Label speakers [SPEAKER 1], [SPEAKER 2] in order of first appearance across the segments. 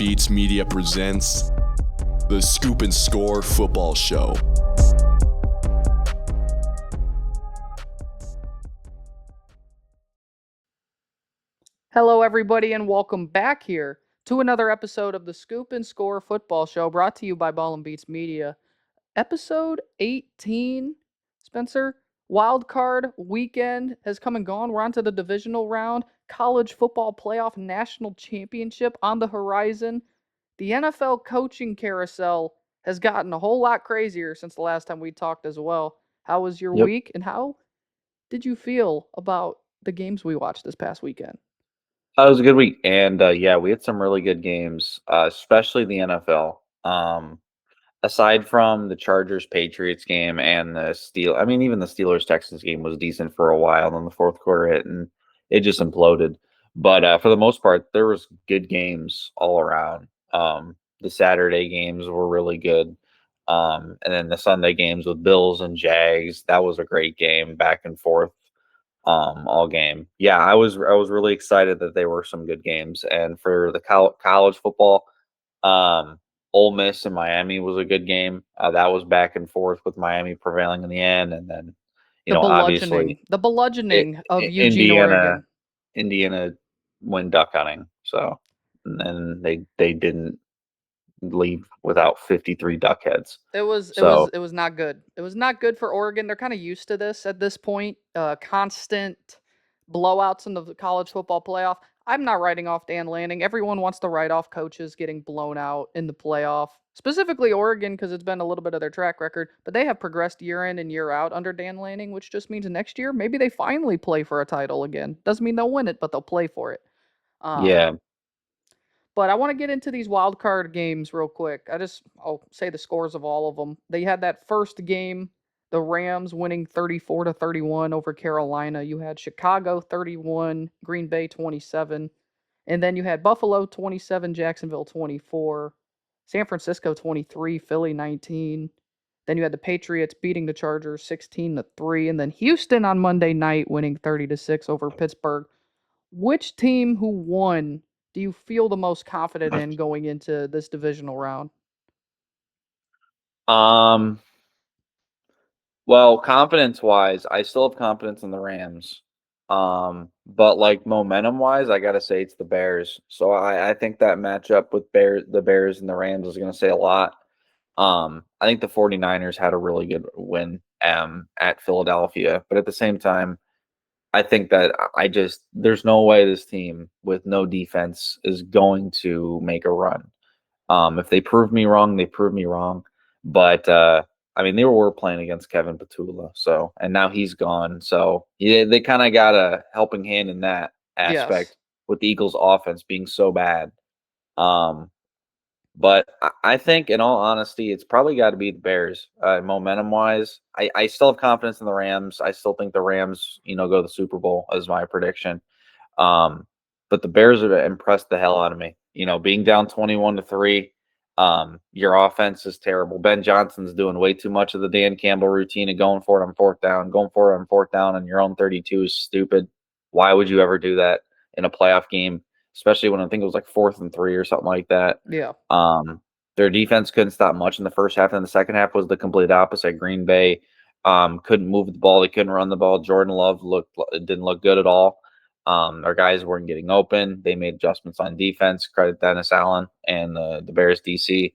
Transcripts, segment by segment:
[SPEAKER 1] Beatz Media presents the Scoop and Score Football Show.
[SPEAKER 2] Hello, everybody, and welcome back here to another episode of the Scoop and Score Football Show, brought to you by Ball N Beatz Media. Episode 18, Spencer. Wild card weekend has come and gone. We're on to the divisional round. College football playoff national championship on the horizon. The NFL coaching carousel has gotten a whole lot crazier since the last time we talked as well. How was your week, and how did you feel about the games we watched this past weekend?
[SPEAKER 3] It was a good week, and yeah, we had some really good games, especially the NFL. Aside from the Chargers Patriots game and even the Steelers Texans game was decent for a while. Then the fourth quarter hit, and it just imploded. But for the most part, there was good games all around. The Saturday games were really good, and then the Sunday games with Bills and Jags, that was a great game, back and forth all game. Yeah, I was really excited that there were some good games. And for the college football, Ole Miss and Miami was a good game. That was back and forth with Miami prevailing in the end, and then obviously
[SPEAKER 2] The bludgeoning of Eugene,
[SPEAKER 3] Indiana
[SPEAKER 2] Oregon.
[SPEAKER 3] Indiana went duck hunting. So, and then they didn't leave without 53 duck heads.
[SPEAKER 2] It was not good. It was not good for Oregon. They're kind of used to this at this point. Constant blowouts in the college football playoff. I'm not writing off Dan Lanning. Everyone wants to write off coaches getting blown out in the playoff, specifically Oregon, because it's been a little bit of their track record. But they have progressed year in and year out under Dan Lanning, which just means next year maybe they finally play for a title again. Doesn't mean they'll win it, but they'll play for it.
[SPEAKER 3] Yeah.
[SPEAKER 2] But I want to get into these wild card games real quick. I'll say the scores of all of them. They had that first game, the Rams winning 34-31 over Carolina. You had Chicago 31, Green Bay 27, and then you had Buffalo 27, Jacksonville 24, San Francisco 23, Philly 19. Then you had the Patriots beating the Chargers 16-3, and then Houston on Monday night winning 30-6 over Pittsburgh. Which team who won do you feel the most confident in going into this divisional round?
[SPEAKER 3] Well, confidence-wise, I still have confidence in the Rams. But like momentum-wise, I gotta say it's the Bears. So I think that matchup with the Bears and the Rams is gonna say a lot. I think the 49ers had a really good win at Philadelphia, but at the same time, I think that there's no way this team with no defense is going to make a run. If they prove me wrong, they prove me wrong. But they were playing against Kevin Petula, and now he's gone. So yeah, they kind of got a helping hand in that aspect with the Eagles' offense being so bad. But I think, in all honesty, it's probably got to be the Bears. Momentum-wise, I still have confidence in the Rams. I still think the Rams, go to the Super Bowl as my prediction. But the Bears have impressed the hell out of me. Being down 21-3, your offense is terrible. Ben Johnson's doing way too much of the Dan Campbell routine of going for it on fourth down. Going for it on fourth down on your own 32 is stupid. Why would you ever do that in a playoff game? Especially when I think it was like 4th and 3 or something like that.
[SPEAKER 2] Yeah.
[SPEAKER 3] Their defense couldn't stop much in the first half, and the second half was the complete opposite. Green Bay couldn't move the ball. They couldn't run the ball. Jordan Love didn't look good at all. Our guys weren't getting open. They made adjustments on defense. Credit Dennis Allen and the Bears DC.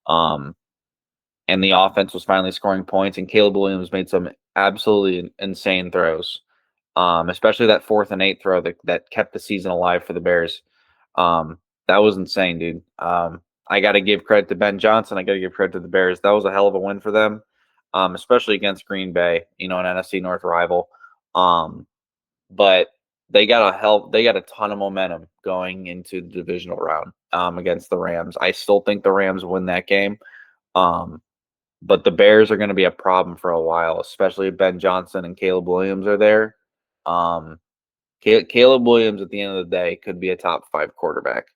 [SPEAKER 3] And the offense was finally scoring points, and Caleb Williams made some absolutely insane throws. Especially that 4th and 8 throw that kept the season alive for the Bears. That was insane, dude. I got to give credit to Ben Johnson. I got to give credit to the Bears. That was a hell of a win for them, especially against Green Bay, an NFC North rival. But they got a ton of momentum going into the divisional round against the Rams. I still think the Rams win that game. But the Bears are going to be a problem for a while, especially if Ben Johnson and Caleb Williams are there. Caleb Williams at the end of the day could be a top 5 quarterback.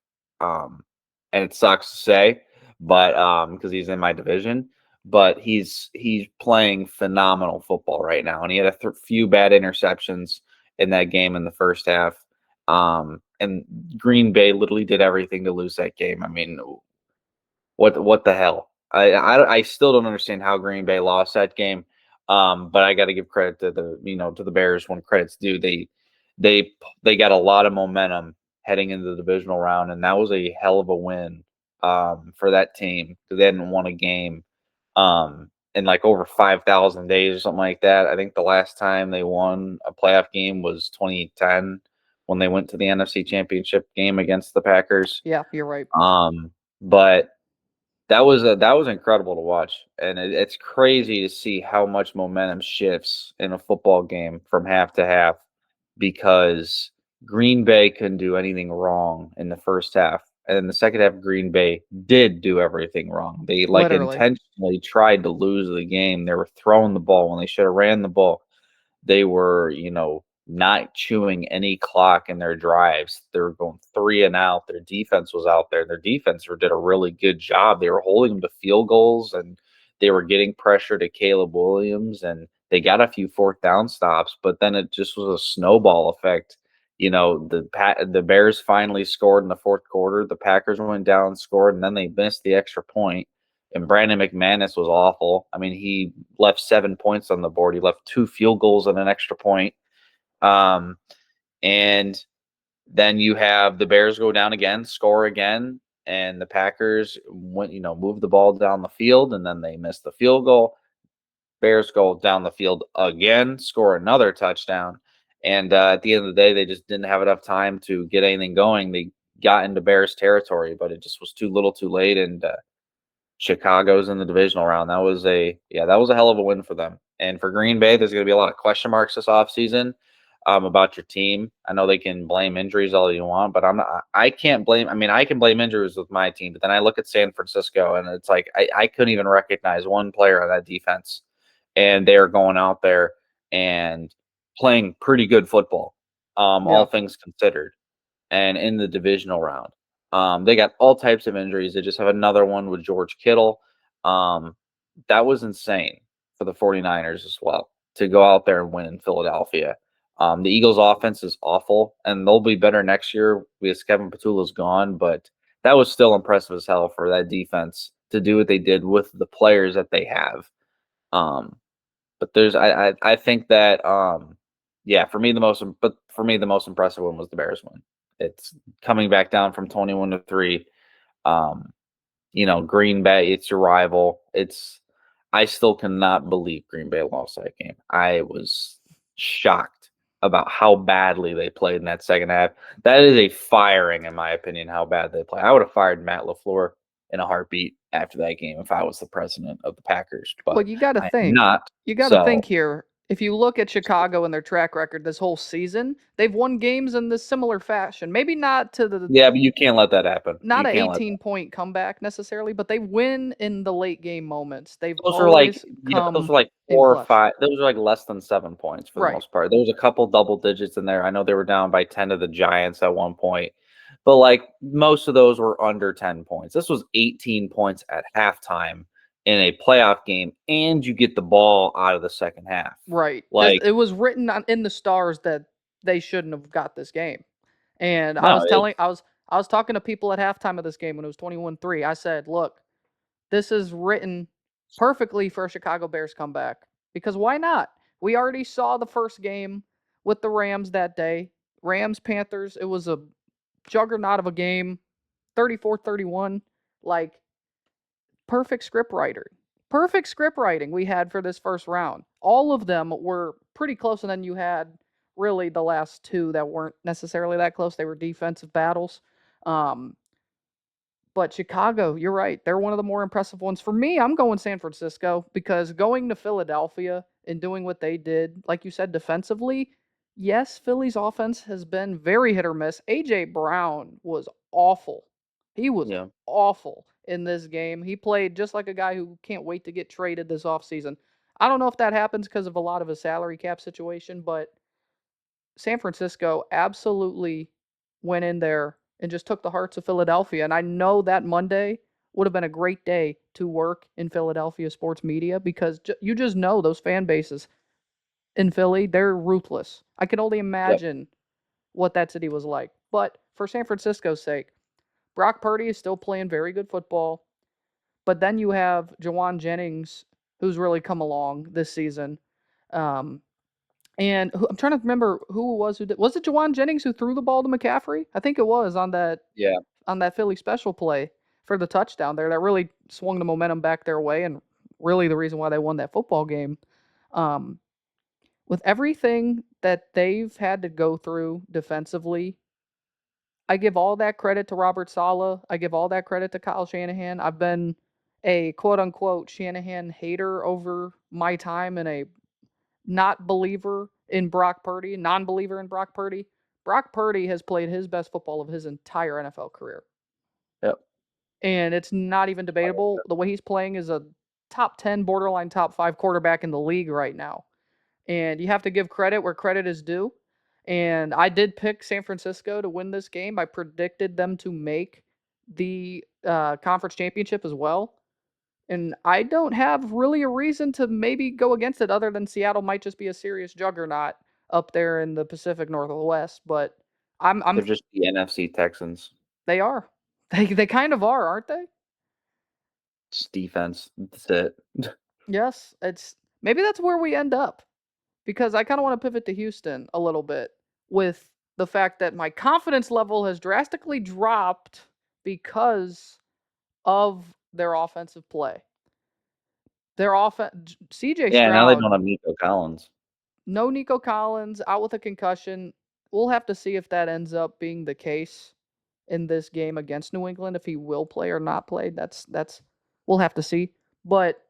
[SPEAKER 3] And it sucks to say, but because he's in my division, but he's playing phenomenal football right now. And he had a few bad interceptions in that game in the first half. and Green Bay literally did everything to lose that game. I mean, what the hell? I still don't understand how Green Bay lost that game. But I got to give credit to the Bears when credit's due. They they got a lot of momentum heading into the divisional round, and that was a hell of a win for that team because they hadn't won a game in like over 5,000 days or something like that. I think the last time they won a playoff game was 2010 when they went to the NFC Championship game against the Packers.
[SPEAKER 2] Yeah, you're right.
[SPEAKER 3] But that was incredible to watch, and it's crazy to see how much momentum shifts in a football game from half to half because Green Bay couldn't do anything wrong in the first half, and in the second half, Green Bay did do everything wrong. They like
[SPEAKER 2] Literally.
[SPEAKER 3] intentionally tried to lose the game. They were throwing the ball when they should have ran the ball. They were, not chewing any clock in their drives. They were going 3 and out. Their defense was out there. Their defense did a really good job. They were holding them to field goals and they were getting pressure to Caleb Williams and they got a few fourth down stops, but then it just was a snowball effect. The Bears finally scored in the fourth quarter. The Packers went down and scored, and then they missed the extra point. And Brandon McManus was awful. I mean, he left 7 points on the board. He left 2 field goals and an extra point. And then you have the Bears go down again, score again, and the Packers move the ball down the field, and then they miss the field goal. Bears go down the field again, score another touchdown, and at the end of the day, they just didn't have enough time to get anything going. They got into Bears territory, but it just was too little, too late, and Chicago's in the divisional round. That was a hell of a win for them. And for Green Bay, there's going to be a lot of question marks this offseason about your team. I know they can blame injuries all you want, but I can't blame. I mean, I can blame injuries with my team, but then I look at San Francisco and it's like I couldn't even recognize one player on that defense, and they are going out there and playing pretty good football, all things considered, and in the divisional round. They got all types of injuries. They just have another one with George Kittle. That was insane for the 49ers as well to go out there and win in Philadelphia. The Eagles' offense is awful, and they'll be better next year because Kevin Patula's gone, but that was still impressive as hell for that defense to do what they did with the players that they have. But I think that for me the most impressive one was the Bears win. It's coming back down from 21-3. Green Bay, it's your rival. I still cannot believe Green Bay lost that game. I was shocked about how badly they played in that second half. That is a firing, in my opinion, how bad they play. I would have fired Matt LaFleur in a heartbeat after that game if I was the president of the Packers. But
[SPEAKER 2] well, you got to think.
[SPEAKER 3] Not.
[SPEAKER 2] You got to think here. If you look at Chicago and their track record this whole season, they've won games in this similar fashion. Maybe not to the
[SPEAKER 3] but you can't let that happen.
[SPEAKER 2] Not an 18-point comeback necessarily, but they win in the late game moments. Those
[SPEAKER 3] are like 4 or 5. Those are like less than 7 points for the most part. There was a couple double digits in there. I know they were down by 10 to the Giants at one point, but like most of those were under 10 points. This was 18 points at halftime in a playoff game, and you get the ball out of the second half.
[SPEAKER 2] Right. Like it was written in the stars that they shouldn't have got this game. And I was talking to people at halftime of this game when it was 21-3. I said, "Look, this is written perfectly for a Chicago Bears comeback because why not? We already saw the first game with the Rams that day. Rams Panthers, it was a juggernaut of a game, 34-31, like perfect script writing we had for this first round. All of them were pretty close, and then you had really the last two that weren't necessarily that close. They were defensive battles. But Chicago, you're right. They're one of the more impressive ones. For me, I'm going San Francisco because going to Philadelphia and doing what they did, like you said, defensively, yes, Philly's offense has been very hit or miss. A.J. Brown was awful. He was awful in this game. He played just like a guy who can't wait to get traded this offseason. I don't know if that happens because of a lot of his salary cap situation, but San Francisco absolutely went in there and just took the hearts of Philadelphia. And I know that Monday would have been a great day to work in Philadelphia sports media because you just know those fan bases in Philly, they're ruthless. I can only imagine what that city was like. But for San Francisco's sake, Brock Purdy is still playing very good football. But then you have Jawan Jennings, who's really come along this season. Um, and I'm trying to remember who it was who did. Was it Jawan Jennings who threw the ball to McCaffrey? I think it was on
[SPEAKER 3] Yeah.
[SPEAKER 2] that Philly special play for the touchdown there. That really swung the momentum back their way, and really the reason why they won that football game. Um, with everything that they've had to go through defensively, I give all that credit to Robert Saleh. I give all that credit to Kyle Shanahan. I've been a quote unquote Shanahan hater over my time and a not believer in Brock Purdy, non believer in Brock Purdy. Brock Purdy has played his best football of his entire NFL career.
[SPEAKER 3] Yep.
[SPEAKER 2] And it's not even debatable. The way he's playing is a top 10, borderline top 5 quarterback in the league right now. And you have to give credit where credit is due. And I did pick San Francisco to win this game. I predicted them to make the conference championship as well. And I don't have really a reason to maybe go against it other than Seattle might just be a serious juggernaut up there in the Pacific Northwest. But
[SPEAKER 3] They're just the NFC Texans.
[SPEAKER 2] they are. They kind of are, aren't they?
[SPEAKER 3] It's defense. That's it.
[SPEAKER 2] Yes, maybe that's where we end up. Because I kind of want to pivot to Houston a little bit with the fact that my confidence level has drastically dropped because of their offensive play. Their offense, CJ
[SPEAKER 3] Yeah, now they
[SPEAKER 2] Stroud,
[SPEAKER 3] don't have Nico Collins.
[SPEAKER 2] no Nico Collins, out with a concussion. We'll have to see if that ends up being the case in this game against New England, if he will play or not play. That's we'll have to see. But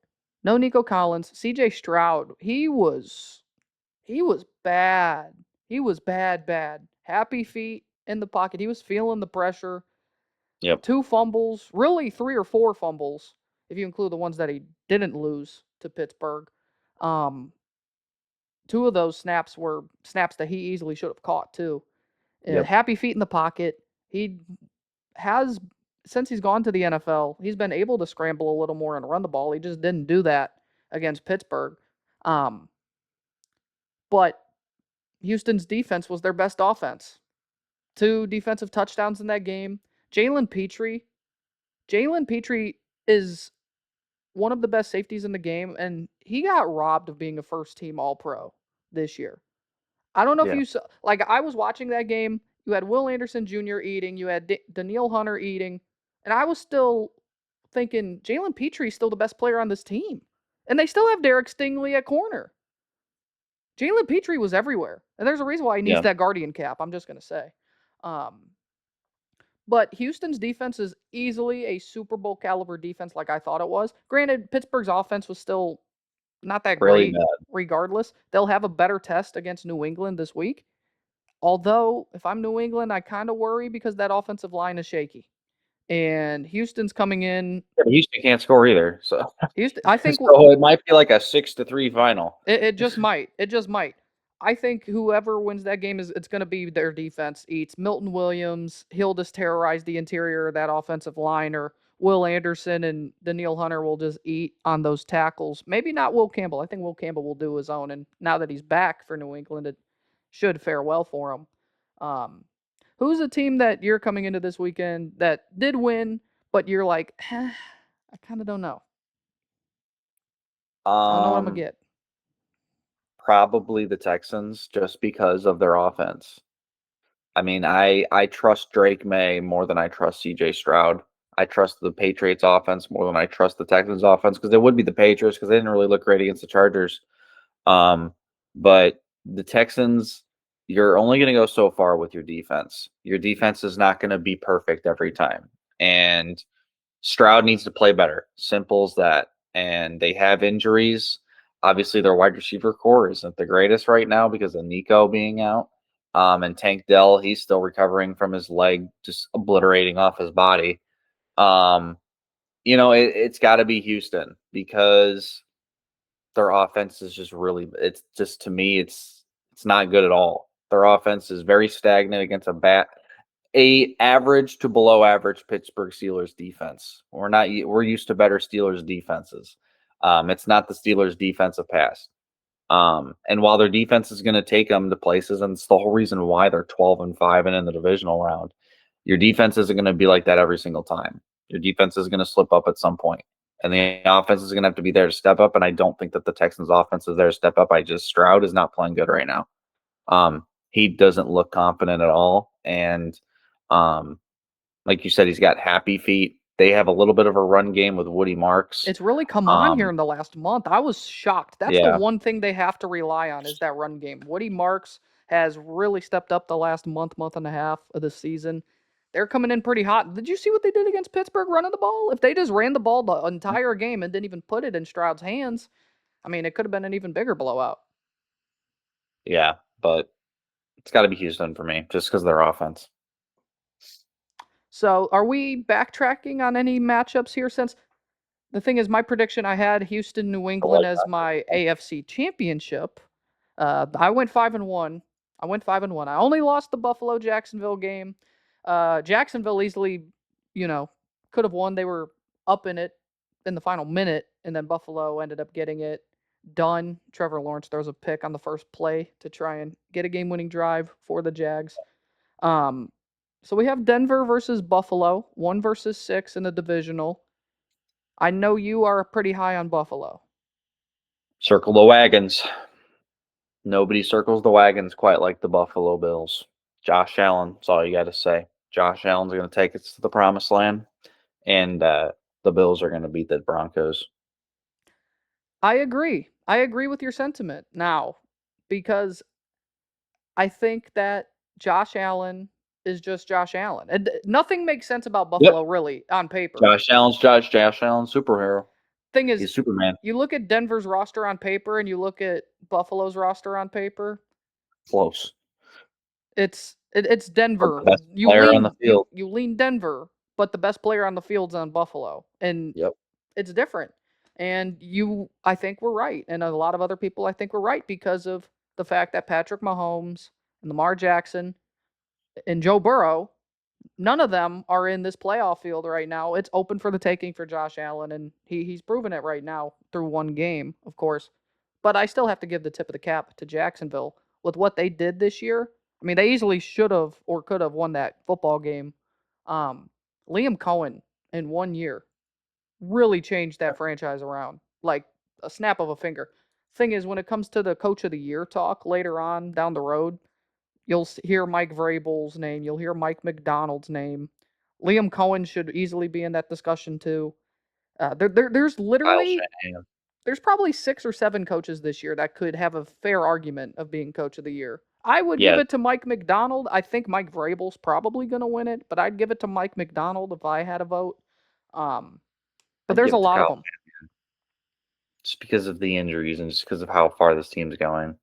[SPEAKER 2] no Nico Collins, CJ Stroud, he was bad. He was bad. Happy feet in the pocket. He was feeling the pressure.
[SPEAKER 3] Yep.
[SPEAKER 2] 2 fumbles, really 3 or 4 fumbles, if you include the ones that he didn't lose to Pittsburgh. 2 of those snaps were snaps that he easily should have caught too.
[SPEAKER 3] Yep.
[SPEAKER 2] Happy feet in the pocket. He has, since he's gone to the NFL, he's been able to scramble a little more and run the ball. He just didn't do that against Pittsburgh. But Houston's defense was their best offense. 2 defensive touchdowns in that game. Jalen Petrie is one of the best safeties in the game, and he got robbed of being a first-team All-Pro this year. I don't know if you saw, like, I was watching that game. You had Will Anderson Jr. eating. You had Daniil Hunter eating. And I was still thinking, Jalen Petrie's still the best player on this team. And they still have Derek Stingley at corner. Jalen Petrie was everywhere. And there's a reason why he needs that guardian cap, I'm just going to say. But Houston's defense is easily a Super Bowl caliber defense like I thought it was. Granted, Pittsburgh's offense was still not that
[SPEAKER 3] Really
[SPEAKER 2] great
[SPEAKER 3] bad.
[SPEAKER 2] regardless. They'll have a better test against New England this week. Although, if I'm New England, I kind of worry because that offensive line is shaky. And Houston's coming in.
[SPEAKER 3] Yeah, but Houston can't score either. So
[SPEAKER 2] Houston, I think
[SPEAKER 3] so it might be like a 6-3 final.
[SPEAKER 2] It just might. It just might. I think whoever wins that game it's going to be their defense eats. Milton Williams, he'll just terrorize the interior of that offensive line, or Will Anderson and Daniil Hunter will just eat on those tackles. Maybe not Will Campbell. I think Will Campbell will do his own, and now that he's back for New England, it should fare well for him. Who's a team that you're coming into this weekend that did win, but you're like, I kind of don't know. I don't know what I'm going to get.
[SPEAKER 3] Probably the Texans, just because of their offense. I mean, I trust Drake May more than I trust CJ Stroud. I trust the Patriots offense more than I trust the Texans offense, because it would be the Patriots because they didn't really look great against the Chargers. But the Texans, you're only going to go so far with your defense. Your defense is not going to be perfect every time. And Stroud needs to play better. Simple as that. And they have injuries. Obviously, their wide receiver core isn't the greatest right now because of Nico being out. And Tank Dell, he's still recovering from his leg, just obliterating off his body. It's got to be Houston because their offense is just really, it's just, to me, it's not good at all. Their offense is very stagnant against a average to below average Pittsburgh Steelers defense. We're used to better Steelers defenses. It's not the Steelers defensive past. And while their defense is going to take them to places, and it's the whole reason why they're 12-5 and in the divisional round, your defense isn't going to be like that every single time. Your defense is going to slip up at some point, and the offense is going to have to be there to step up. And I don't think that the Texans' offense is there to step up. Stroud is not playing good right now. He doesn't look confident at all, and like you said, he's got happy feet. They have a little bit of a run game with Woody Marks.
[SPEAKER 2] It's really come on here in the last month. I was shocked. That's the
[SPEAKER 3] Yeah.
[SPEAKER 2] one thing they have to rely on is that run game. Woody Marks has really stepped up the last month and a half of the season. They're coming in pretty hot. Did you see what they did against Pittsburgh running the ball? If they just ran the ball the entire game and didn't even put it in Stroud's hands, I mean, it could have been an even bigger blowout.
[SPEAKER 3] Yeah, but it's got to be Houston for me, just because of their offense.
[SPEAKER 2] So, are we backtracking on any matchups here? Since the thing is, my prediction, I had Houston, New England as my AFC championship. I went 5-1. I only lost the Buffalo Jacksonville game. Jacksonville easily, could have won. They were up in it in the final minute, and then Buffalo ended up getting it done. Trevor Lawrence throws a pick on the first play to try and get a game-winning drive for the Jags. So we have Denver versus Buffalo, 1 versus 6 in the divisional. I know you are pretty high on Buffalo.
[SPEAKER 3] Circle the wagons. Nobody circles the wagons quite like the Buffalo Bills. Josh Allen, that's all you got to say. Josh Allen's going to take us to the promised land, and the Bills are going to beat the Broncos.
[SPEAKER 2] I agree. I agree with your sentiment now, because I think that Josh Allen is just Josh Allen. And nothing makes sense about Buffalo really on paper.
[SPEAKER 3] Josh Allen's superhero.
[SPEAKER 2] Thing is,
[SPEAKER 3] he's Superman.
[SPEAKER 2] You look at Denver's roster on paper and you look at Buffalo's roster on paper.
[SPEAKER 3] Close.
[SPEAKER 2] It's Denver.
[SPEAKER 3] The best player on the field.
[SPEAKER 2] You lean Denver, but the best player on the field's on Buffalo. And it's different. And I think we're right. And a lot of other people, I think, were right because of the fact that Patrick Mahomes and Lamar Jackson and Joe Burrow, none of them are in this playoff field right now. It's open for the taking for Josh Allen, and he's proven it right now through one game, of course. But I still have to give the tip of the cap to Jacksonville with what they did this year. I mean, they easily should have or could have won that football game. Liam Cohen in 1 year really changed that franchise around like a snap of a finger. Thing is, when it comes to the coach of the year talk later on down the road, you'll hear Mike Vrabel's name. You'll hear Mike McDonald's name. Liam Cohen should easily be in that discussion too. There's literally there's probably 6 or 7 coaches this year that could have a fair argument of being coach of the year. I would give it to Mike McDonald. I think Mike Vrabel's probably going to win it, but I'd give it to Mike McDonald if I had a vote. But there's a lot of them.
[SPEAKER 3] Just because of the injuries and just because of how far this team's going.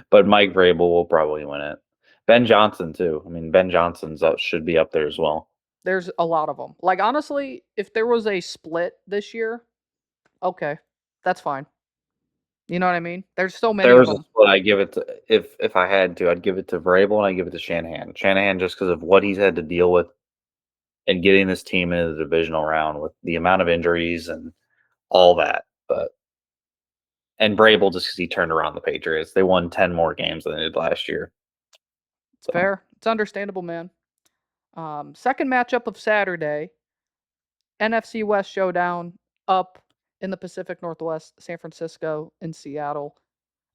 [SPEAKER 3] But Mike Vrabel will probably win it. Ben Johnson, too. I mean, Ben Johnson's should be up there as well.
[SPEAKER 2] There's a lot of them. Like, honestly, if there was a split this year, okay, that's fine. You know what I mean? There's so many of them.
[SPEAKER 3] There's a split. I give it to, if I had to, I'd give it to Vrabel and I'd give it to Shanahan. Shanahan just because of what he's had to deal with and getting this team into the divisional round with the amount of injuries and all that. And Vrabel just because he turned around the Patriots. They won 10 more games than they did last year.
[SPEAKER 2] It's fair. It's understandable, man. Second matchup of Saturday, NFC West showdown up in the Pacific Northwest, San Francisco and Seattle.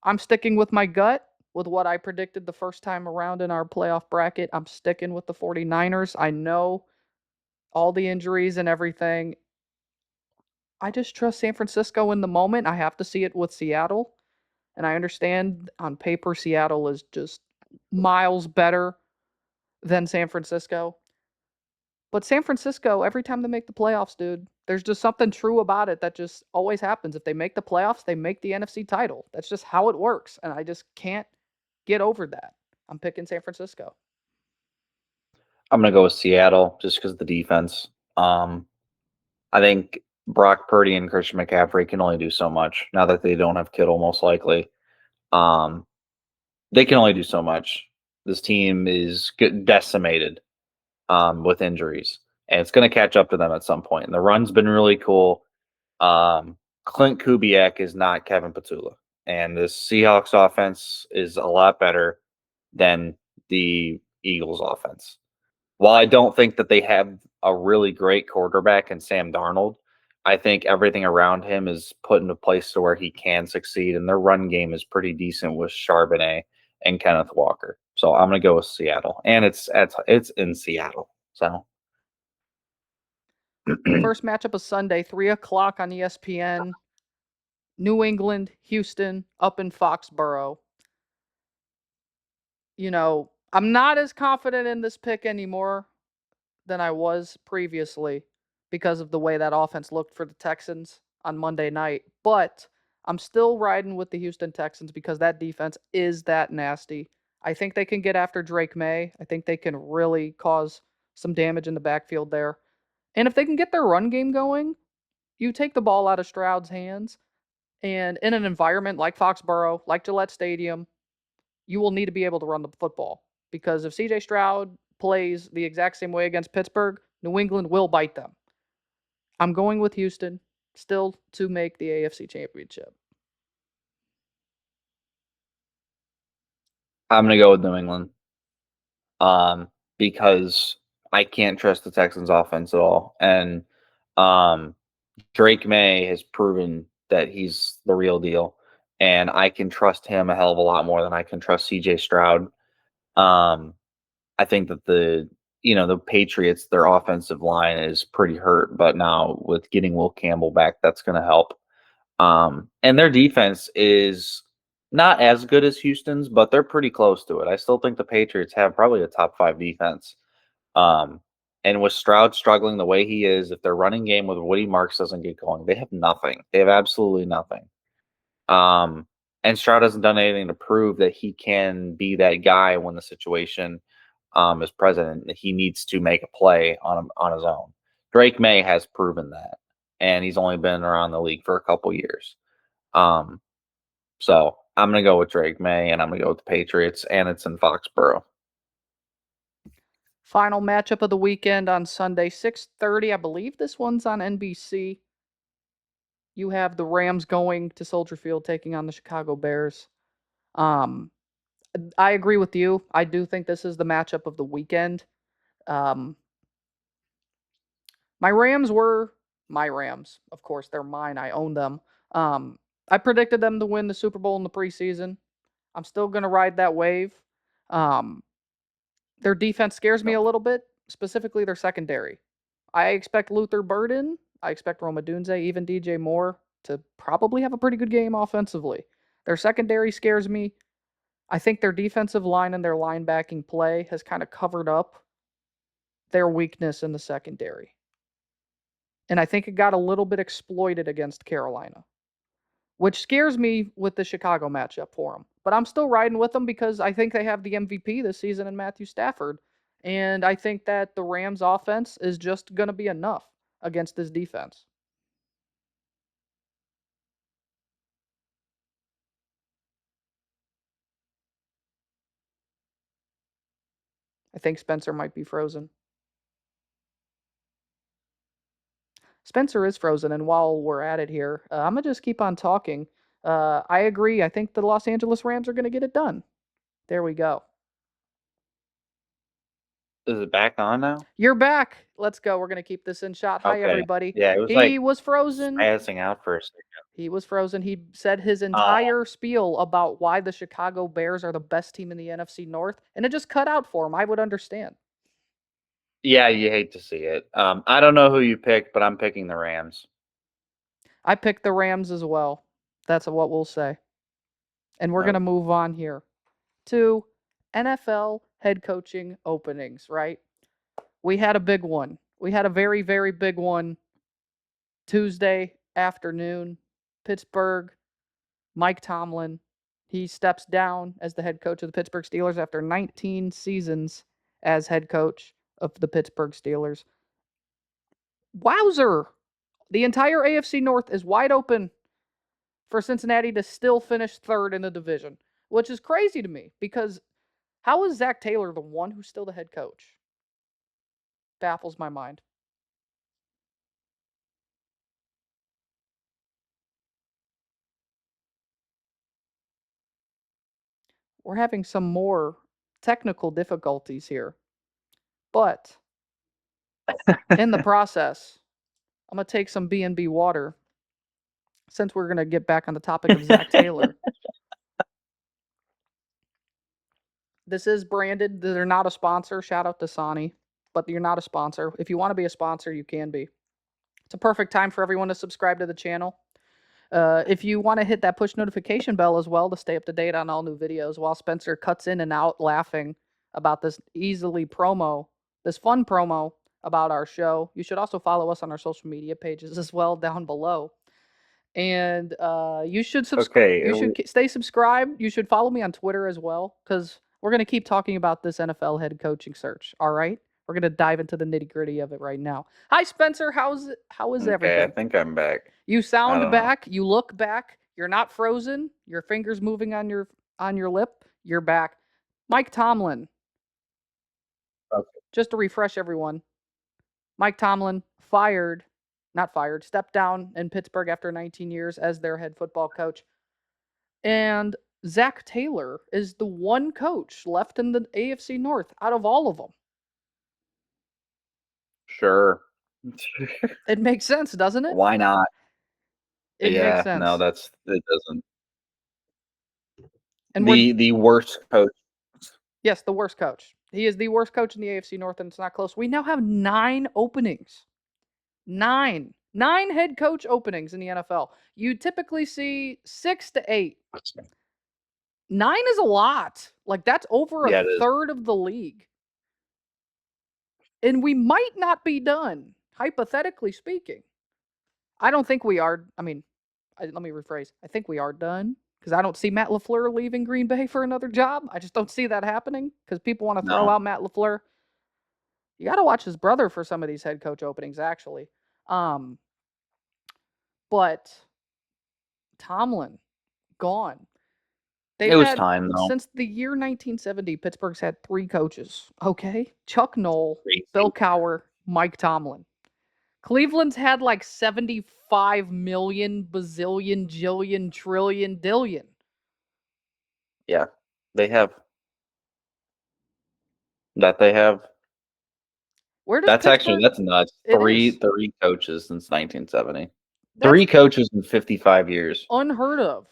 [SPEAKER 2] I'm sticking with my gut with what I predicted the first time around in our playoff bracket. I'm sticking with the 49ers. I know all the injuries and everything. I just trust San Francisco in the moment. I have to see it with Seattle. And I understand on paper Seattle is just miles better than San Francisco. But San Francisco, every time they make the playoffs, dude, there's just something true about it that just always happens. If they make the playoffs, they make the NFC title. That's just how it works. And I just can't get over that. I'm picking San Francisco.
[SPEAKER 3] I'm going to go with Seattle just because of the defense. I think Brock Purdy and Christian McCaffrey can only do so much now that they don't have Kittle, most likely. They can only do so much. This team is decimated with injuries, and it's going to catch up to them at some point. And the run's been really cool. Clint Kubiak is not Kevin Patula, and the Seahawks offense is a lot better than the Eagles offense. While I don't think that they have a really great quarterback in Sam Darnold, I think everything around him is put into place to where he can succeed, and their run game is pretty decent with Charbonnet and Kenneth Walker. So I'm gonna go with Seattle, and it's in Seattle. So
[SPEAKER 2] First matchup of Sunday, 3 o'clock on ESPN. New England, Houston, up in Foxborough. I'm not as confident in this pick anymore than I was previously because of the way that offense looked for the Texans on Monday night. But I'm still riding with the Houston Texans because that defense is that nasty. I think they can get after Drake May. I think they can really cause some damage in the backfield there. And if they can get their run game going, you take the ball out of Stroud's hands, and in an environment like Foxborough, like Gillette Stadium, you will need to be able to run the football. Because if CJ Stroud plays the exact same way against Pittsburgh, New England will bite them. I'm going with Houston still to make the AFC Championship.
[SPEAKER 3] I'm gonna go with New England. Because I can't trust the Texans offense at all. And um Drake May has proven that he's the real deal. And I can trust him a hell of a lot more than I can trust CJ Stroud. Um I think that the Patriots, their offensive line is pretty hurt, but now with getting Will Campbell back, that's gonna help. And their defense is not as good as Houston's, but they're pretty close to it. I still think the Patriots have probably a top 5 defense. Um, and with Stroud struggling the way he is, if their running game with Woody Marks doesn't get going, they have nothing. They have absolutely nothing. Um, and Stroud hasn't done anything to prove that he can be that guy when the situation is present. He needs to make a play on his own. Drake May has proven that, and he's only been around the league for a couple years. Um, so I'm gonna go with Drake May, and I'm gonna go with the Patriots, and it's in Foxborough.
[SPEAKER 2] Final matchup of the weekend on Sunday, 6:30. I believe this one's on NBC. You have the Rams going to Soldier Field taking on the Chicago Bears. Um, I agree with you. I do think this is the matchup of the weekend. Um, my Rams were my Rams. Of course, they're mine. I own them. Um, I predicted them to win the Super Bowl in the preseason. I'm still going to ride that wave. Um, their defense scares me a little bit, specifically their secondary. I expect Luther Burden. I expect Roma Dunze, even DJ Moore to probably have a pretty good game offensively. Their secondary scares me. I think their defensive line and their linebacking play has kind of covered up their weakness in the secondary. And I think it got a little bit exploited against Carolina, which scares me with the Chicago matchup for them. But I'm still riding with them because I think they have the MVP this season in Matthew Stafford. And I think that the Rams offense is just going to be enough against this defense. I think Spencer might be frozen. Spencer is frozen, and while we're at it here, I'm going to just keep on talking. I agree. I think the Los Angeles Rams are going to get it done. There we go.
[SPEAKER 3] Is it back on now?
[SPEAKER 2] You're back. Let's go. We're going to keep this in shot. Hi,
[SPEAKER 3] Okay.
[SPEAKER 2] everybody.
[SPEAKER 3] Yeah, it was
[SPEAKER 2] He
[SPEAKER 3] like
[SPEAKER 2] was frozen.
[SPEAKER 3] passing out for a second.
[SPEAKER 2] He was frozen. He said his
[SPEAKER 3] Oh,
[SPEAKER 2] entire spiel about why the Chicago Bears are the best team in the NFC North, and it just cut out for him. I would understand.
[SPEAKER 3] yeah, you hate to see it. I don't know who you picked, but I'm picking the Rams.
[SPEAKER 2] I picked the Rams as well. That's what we'll say. And we're going to move on here to NFL head coaching openings, right? We had a big one. We had a very, very big one Tuesday afternoon. Pittsburgh, Mike Tomlin. He steps down as the head coach of the Pittsburgh Steelers after 19 seasons as head coach of the Pittsburgh Steelers. Wowzer! The entire AFC North is wide open for Cincinnati to still finish third in the division, which is crazy to me because how is Zach Taylor the one who's still the head coach? Baffles my mind. we're having some more technical difficulties here. But in the process, I'm going to take some B&B water since we're going to get back on the topic of Zach Taylor. This is branded. They're not a sponsor. Shout out to Sonny. But you're not a sponsor. If you want to be a sponsor, you can be. It's a perfect time for everyone to subscribe to the channel. If you want to hit that push notification bell as well to stay up to date on all new videos while Spencer cuts in and out laughing about this fun promo about our show. You should also follow us on our social media pages as well down below. And you should stay subscribed. You should follow me on Twitter as well, because we're going to keep talking about this NFL head coaching search. All right? We're going to dive into the nitty-gritty of it right now. Hi, Spencer. How is everything?
[SPEAKER 3] I think I'm back.
[SPEAKER 2] You sound back. You look back. You're not frozen. Your fingers moving on your lip. You're back. Mike Tomlin.
[SPEAKER 3] Okay.
[SPEAKER 2] Just to refresh everyone. Mike Tomlin stepped down in Pittsburgh after 19 years as their head football coach. And Zach Taylor is the one coach left in the AFC North out of all of them.
[SPEAKER 3] Sure.
[SPEAKER 2] It makes sense, doesn't it?
[SPEAKER 3] Why not?
[SPEAKER 2] It makes sense.
[SPEAKER 3] No, it doesn't.
[SPEAKER 2] And
[SPEAKER 3] the worst coach.
[SPEAKER 2] Yes, the worst coach. He is the worst coach in the AFC North, and it's not close. We now have 9 openings. 9 head coach openings in the NFL. You typically see 6 to 8. 9 is a lot. Like, that's over a third of the league. And we might not be done, hypothetically speaking. I don't think we are. I mean, let me rephrase. I think we are done, because I don't see Matt LaFleur leaving Green Bay for another job. I just don't see that happening, because people want to throw out Matt LaFleur. You got to watch his brother for some of these head coach openings, actually. But Tomlin, gone.
[SPEAKER 3] It was time, though.
[SPEAKER 2] Since the year 1970, Pittsburgh's had 3 coaches. Okay? Chuck Noll, Bill Cowher, Mike Tomlin. Cleveland's had like 75 million, bazillion, jillion, trillion, dillion.
[SPEAKER 3] Yeah, they have. They have.
[SPEAKER 2] Where does
[SPEAKER 3] that's nuts. Three coaches since 1970. 3 coaches in 55 years.
[SPEAKER 2] Unheard of.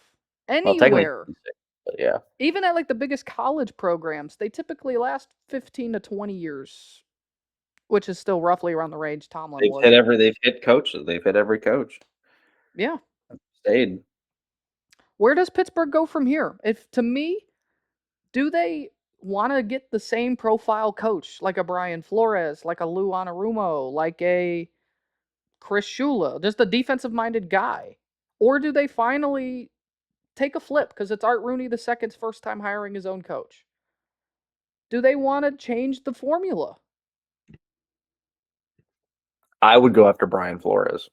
[SPEAKER 2] Anywhere.
[SPEAKER 3] Well, yeah.
[SPEAKER 2] Even at like the biggest college programs, they typically last 15 to 20 years, which is still roughly around the range Tomlin was.
[SPEAKER 3] They've hit coaches. They've hit every coach.
[SPEAKER 2] Yeah.
[SPEAKER 3] Stayed.
[SPEAKER 2] Where does Pittsburgh go from here? To me, do they want to get the same profile coach, like a Brian Flores, like a Lou Anarumo, like a Chris Shula, just a defensive-minded guy? Or do they finally take a flip, because it's Art Rooney II's first time hiring his own coach? Do they want to change the formula?
[SPEAKER 3] I would go after Brian Flores.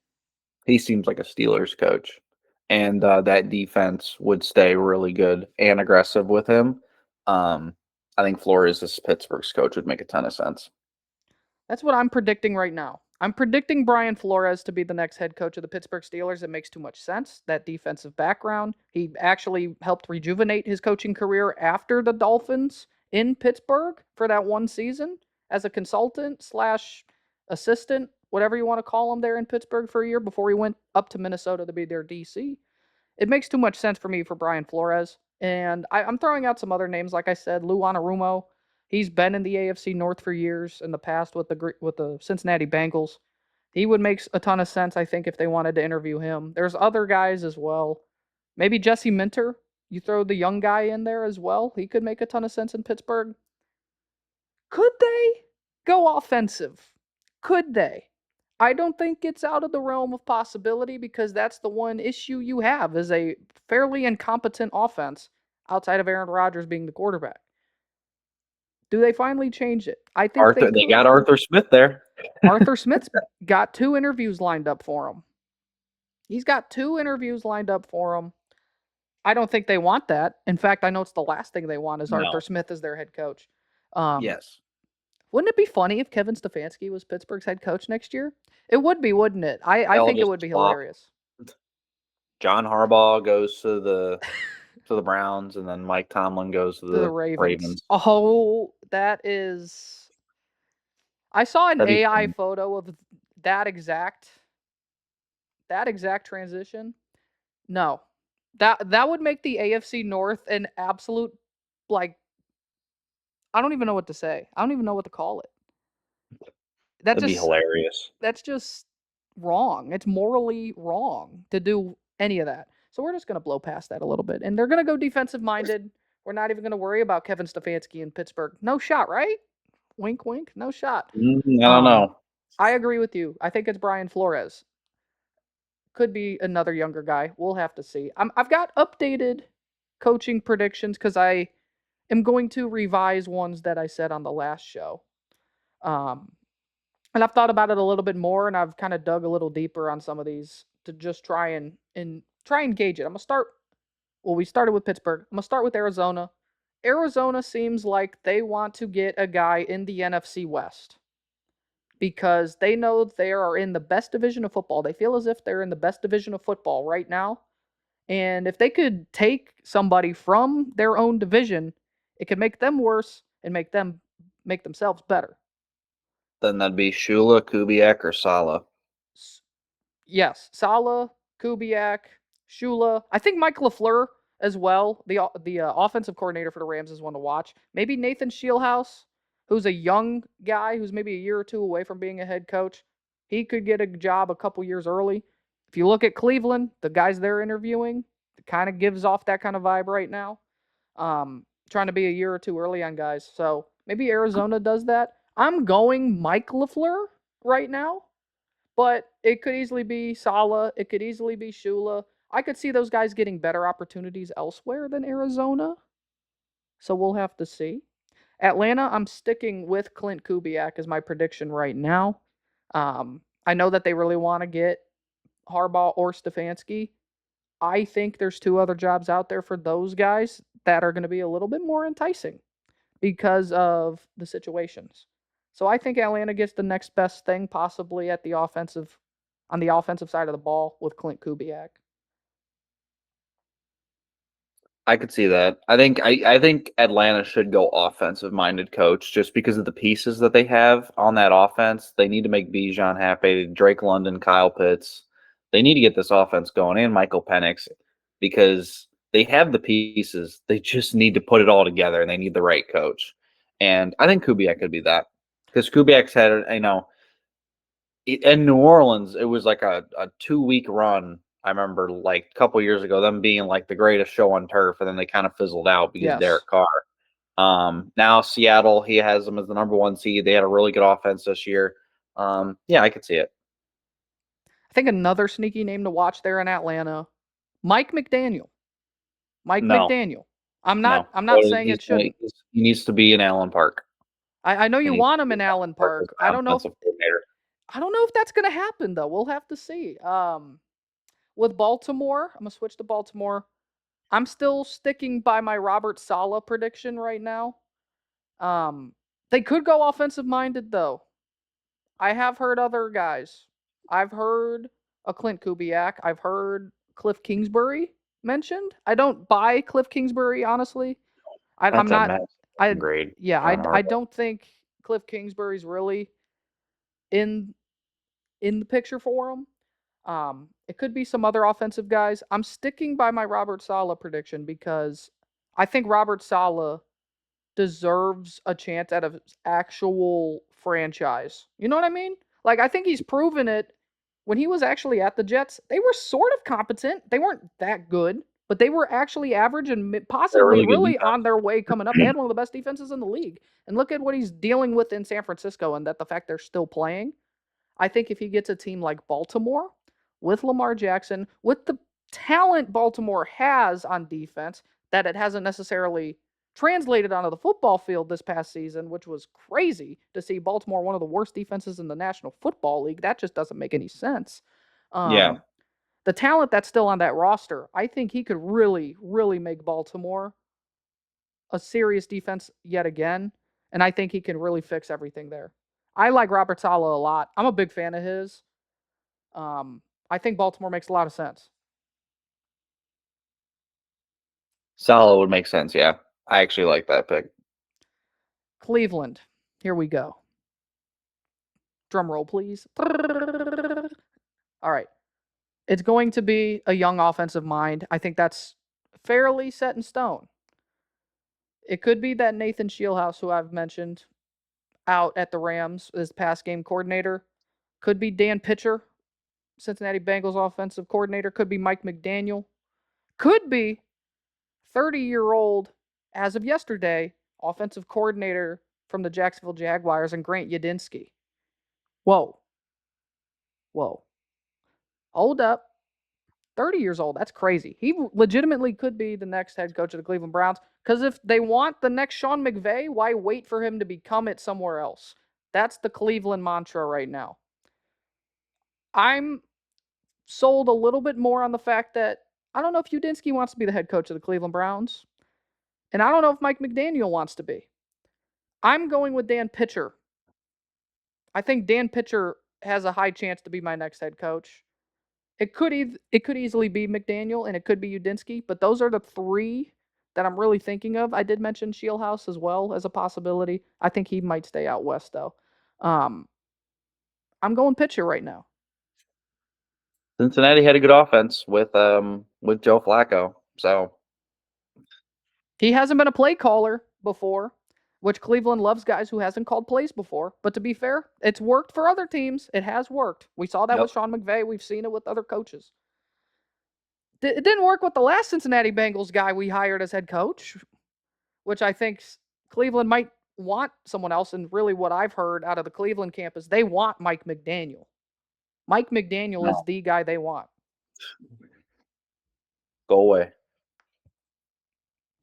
[SPEAKER 3] He seems like a Steelers coach, and that defense would stay really good and aggressive with him. I think Flores as Pittsburgh's coach would make a ton of sense.
[SPEAKER 2] That's what I'm predicting right now. I'm predicting Brian Flores to be the next head coach of the Pittsburgh Steelers. It makes too much sense. That defensive background. He actually helped rejuvenate his coaching career after the Dolphins in Pittsburgh for that one season as a consultant / assistant, whatever you want to call him, there in Pittsburgh for a year before he went up to Minnesota to be their DC. It makes too much sense for me for Brian Flores. And I'm throwing out some other names, like I said, Lou Anarumo. He's been in the AFC North for years in the past with the Cincinnati Bengals. He would make a ton of sense, I think, if they wanted to interview him. There's other guys as well. Maybe Jesse Minter. You throw the young guy in there as well. He could make a ton of sense in Pittsburgh. Could they go offensive? Could they? I don't think it's out of the realm of possibility, because that's the one issue you have, is a fairly incompetent offense outside of Aaron Rodgers being the quarterback. Do they finally change it? I think
[SPEAKER 3] they got Arthur Smith there.
[SPEAKER 2] Arthur Smith's got 2 interviews lined up for him. He's got 2 interviews lined up for him. I don't think they want that. In fact, I know it's the last thing they want is Arthur Smith as their head coach.
[SPEAKER 3] Yes.
[SPEAKER 2] Wouldn't it be funny if Kevin Stefanski was Pittsburgh's head coach next year? It would be, wouldn't it? I think it would be hilarious.
[SPEAKER 3] John Harbaugh goes to the to the Browns, and then Mike Tomlin goes to
[SPEAKER 2] To the
[SPEAKER 3] the
[SPEAKER 2] Ravens.
[SPEAKER 3] Ravens.
[SPEAKER 2] Oh, that is. I saw an
[SPEAKER 3] That'd be
[SPEAKER 2] AI
[SPEAKER 3] fun.
[SPEAKER 2] photo of that exact transition. No, that would make the AFC North an absolute, like, I don't even know what to say. I don't even know what to call it.
[SPEAKER 3] That'd be hilarious.
[SPEAKER 2] That's just wrong. It's morally wrong to do any of that. So we're just going to blow past that a little bit. And they're going to go defensive minded. We're not even going to worry about Kevin Stefanski in Pittsburgh. No shot, right? Wink, wink. No shot.
[SPEAKER 3] I don't know.
[SPEAKER 2] I agree with you. I think it's Brian Flores. Could be another younger guy. We'll have to see. I've got updated coaching predictions because I am going to revise ones that I said on the last show. And I've thought about it a little bit more, and I've kind of dug a little deeper on some of these to just try and gauge it. I'm gonna start. Well, we started with Pittsburgh. I'm gonna start with Arizona. Arizona seems like they want to get a guy in the NFC West because they know they are in the best division of football. They feel as if they're in the best division of football right now. And if they could take somebody from their own division, it could make them worse and make themselves better.
[SPEAKER 3] Then that'd be Shula, Kubiak, or Saleh.
[SPEAKER 2] Yes, Saleh, Kubiak, Shula. I think Mike LaFleur as well. The offensive coordinator for the Rams is one to watch. Maybe Nathan Shieldhouse, who's a young guy who's maybe a year or two away from being a head coach. He could get a job a couple years early. If you look at Cleveland, the guys they're interviewing, it kind of gives off that kind of vibe right now. Trying to be a year or two early on guys. So maybe Arizona does that. I'm going Mike LaFleur right now. But it could easily be Saleh. It could easily be Shula. I could see those guys getting better opportunities elsewhere than Arizona. So we'll have to see. Atlanta, I'm sticking with Clint Kubiak as my prediction right now. I know that they really want to get Harbaugh or Stefanski. I think there's two other jobs out there for those guys that are going to be a little bit more enticing because of the situations. So I think Atlanta gets the next best thing possibly on the offensive side of the ball with Clint Kubiak.
[SPEAKER 3] I could see that. I think Atlanta should go offensive minded coach just because of the pieces that they have on that offense. They need to make Bijan happy, Drake London, Kyle Pitts. They need to get this offense going and Michael Penix because they have the pieces. They just need to put it all together and they need the right coach. And I think Kubiak could be that because Kubiak's had, in New Orleans, it was like a 2-week run. I remember like a couple years ago, them being like the greatest show on turf, and then they kind of fizzled out because of Derek Carr. Now Seattle, he has them as the number 1 seed. They had a really good offense this year. Yeah, I could see it.
[SPEAKER 2] I think another sneaky name to watch there in Atlanta, Mike McDaniel. McDaniel. I'm not saying it shouldn't.
[SPEAKER 3] He needs to be in Allen Park.
[SPEAKER 2] I know you want him in Allen Park. I don't know if that's going to happen though. We'll have to see. With Baltimore, I'm going to switch to Baltimore. I'm still sticking by my Robert Saleh prediction right now. They could go offensive minded though. I have heard other guys. I've heard a Clint Kubiak. I've heard Cliff Kingsbury mentioned. I don't buy Cliff Kingsbury honestly. I'm not.
[SPEAKER 3] Grade.
[SPEAKER 2] Yeah, I don't think Cliff Kingsbury's really in the picture for him. It could be some other offensive guys. I'm sticking by my Robert Saleh prediction because I think Robert Saleh deserves a chance at an actual franchise. You know what I mean? Like, I think he's proven it. When he was actually at the Jets, they were sort of competent. They weren't that good, but they were actually average and possibly really on their way coming up. They had one of the best defenses in the league. And look at what he's dealing with in San Francisco and that the fact they're still playing. I think if he gets a team like Baltimore with Lamar Jackson, with the talent Baltimore has on defense, that it hasn't necessarily translated onto the football field this past season, which was crazy to see Baltimore, one of the worst defenses in the National Football League. That just doesn't make any sense.
[SPEAKER 3] Yeah.
[SPEAKER 2] The talent that's still on that roster, I think he could really, really make Baltimore a serious defense yet again. And I think he can really fix everything there. I like Robert Saleh a lot. I'm a big fan of his. I think Baltimore makes a lot of sense.
[SPEAKER 3] Salah would make sense. Yeah, I actually like that pick.
[SPEAKER 2] Cleveland. Here we go. Drum roll, please. All right. It's going to be a young offensive mind. I think that's fairly set in stone. It could be that Nathan Shieldhouse, who I've mentioned, out at the Rams as pass game coordinator. Could be Dan Pitcher, Cincinnati Bengals offensive coordinator. Could be Mike McDaniel. Could be 30-year-old, as of yesterday, offensive coordinator from the Jacksonville Jaguars and Grant Yadinsky. Whoa. Hold up. 30 years old. That's crazy. He legitimately could be the next head coach of the Cleveland Browns. Because if they want the next Sean McVay, why wait for him to become it somewhere else? That's the Cleveland mantra right now. I'm sold a little bit more on the fact that I don't know if Udinski wants to be the head coach of the Cleveland Browns. And I don't know if Mike McDaniel wants to be. I'm going with Dan Pitcher. I think Dan Pitcher has a high chance to be my next head coach. It could easily be McDaniel and it could be Udinski, but those are the three that I'm really thinking of. I did mention Shieldhouse as well as a possibility. I think he might stay out west though. I'm going Pitcher right now.
[SPEAKER 3] Cincinnati had a good offense with Joe Flacco, so
[SPEAKER 2] He hasn't been a play caller before, which Cleveland loves guys who hasn't called plays before. But to be fair, it's worked for other teams. It has worked. We saw that with Sean McVay. We've seen it with other coaches. It didn't work with the last Cincinnati Bengals guy we hired as head coach, which I think Cleveland might want someone else. And really what I've heard out of the Cleveland camp is they want Mike McDaniel. Mike McDaniel is the guy they want.
[SPEAKER 3] Go away.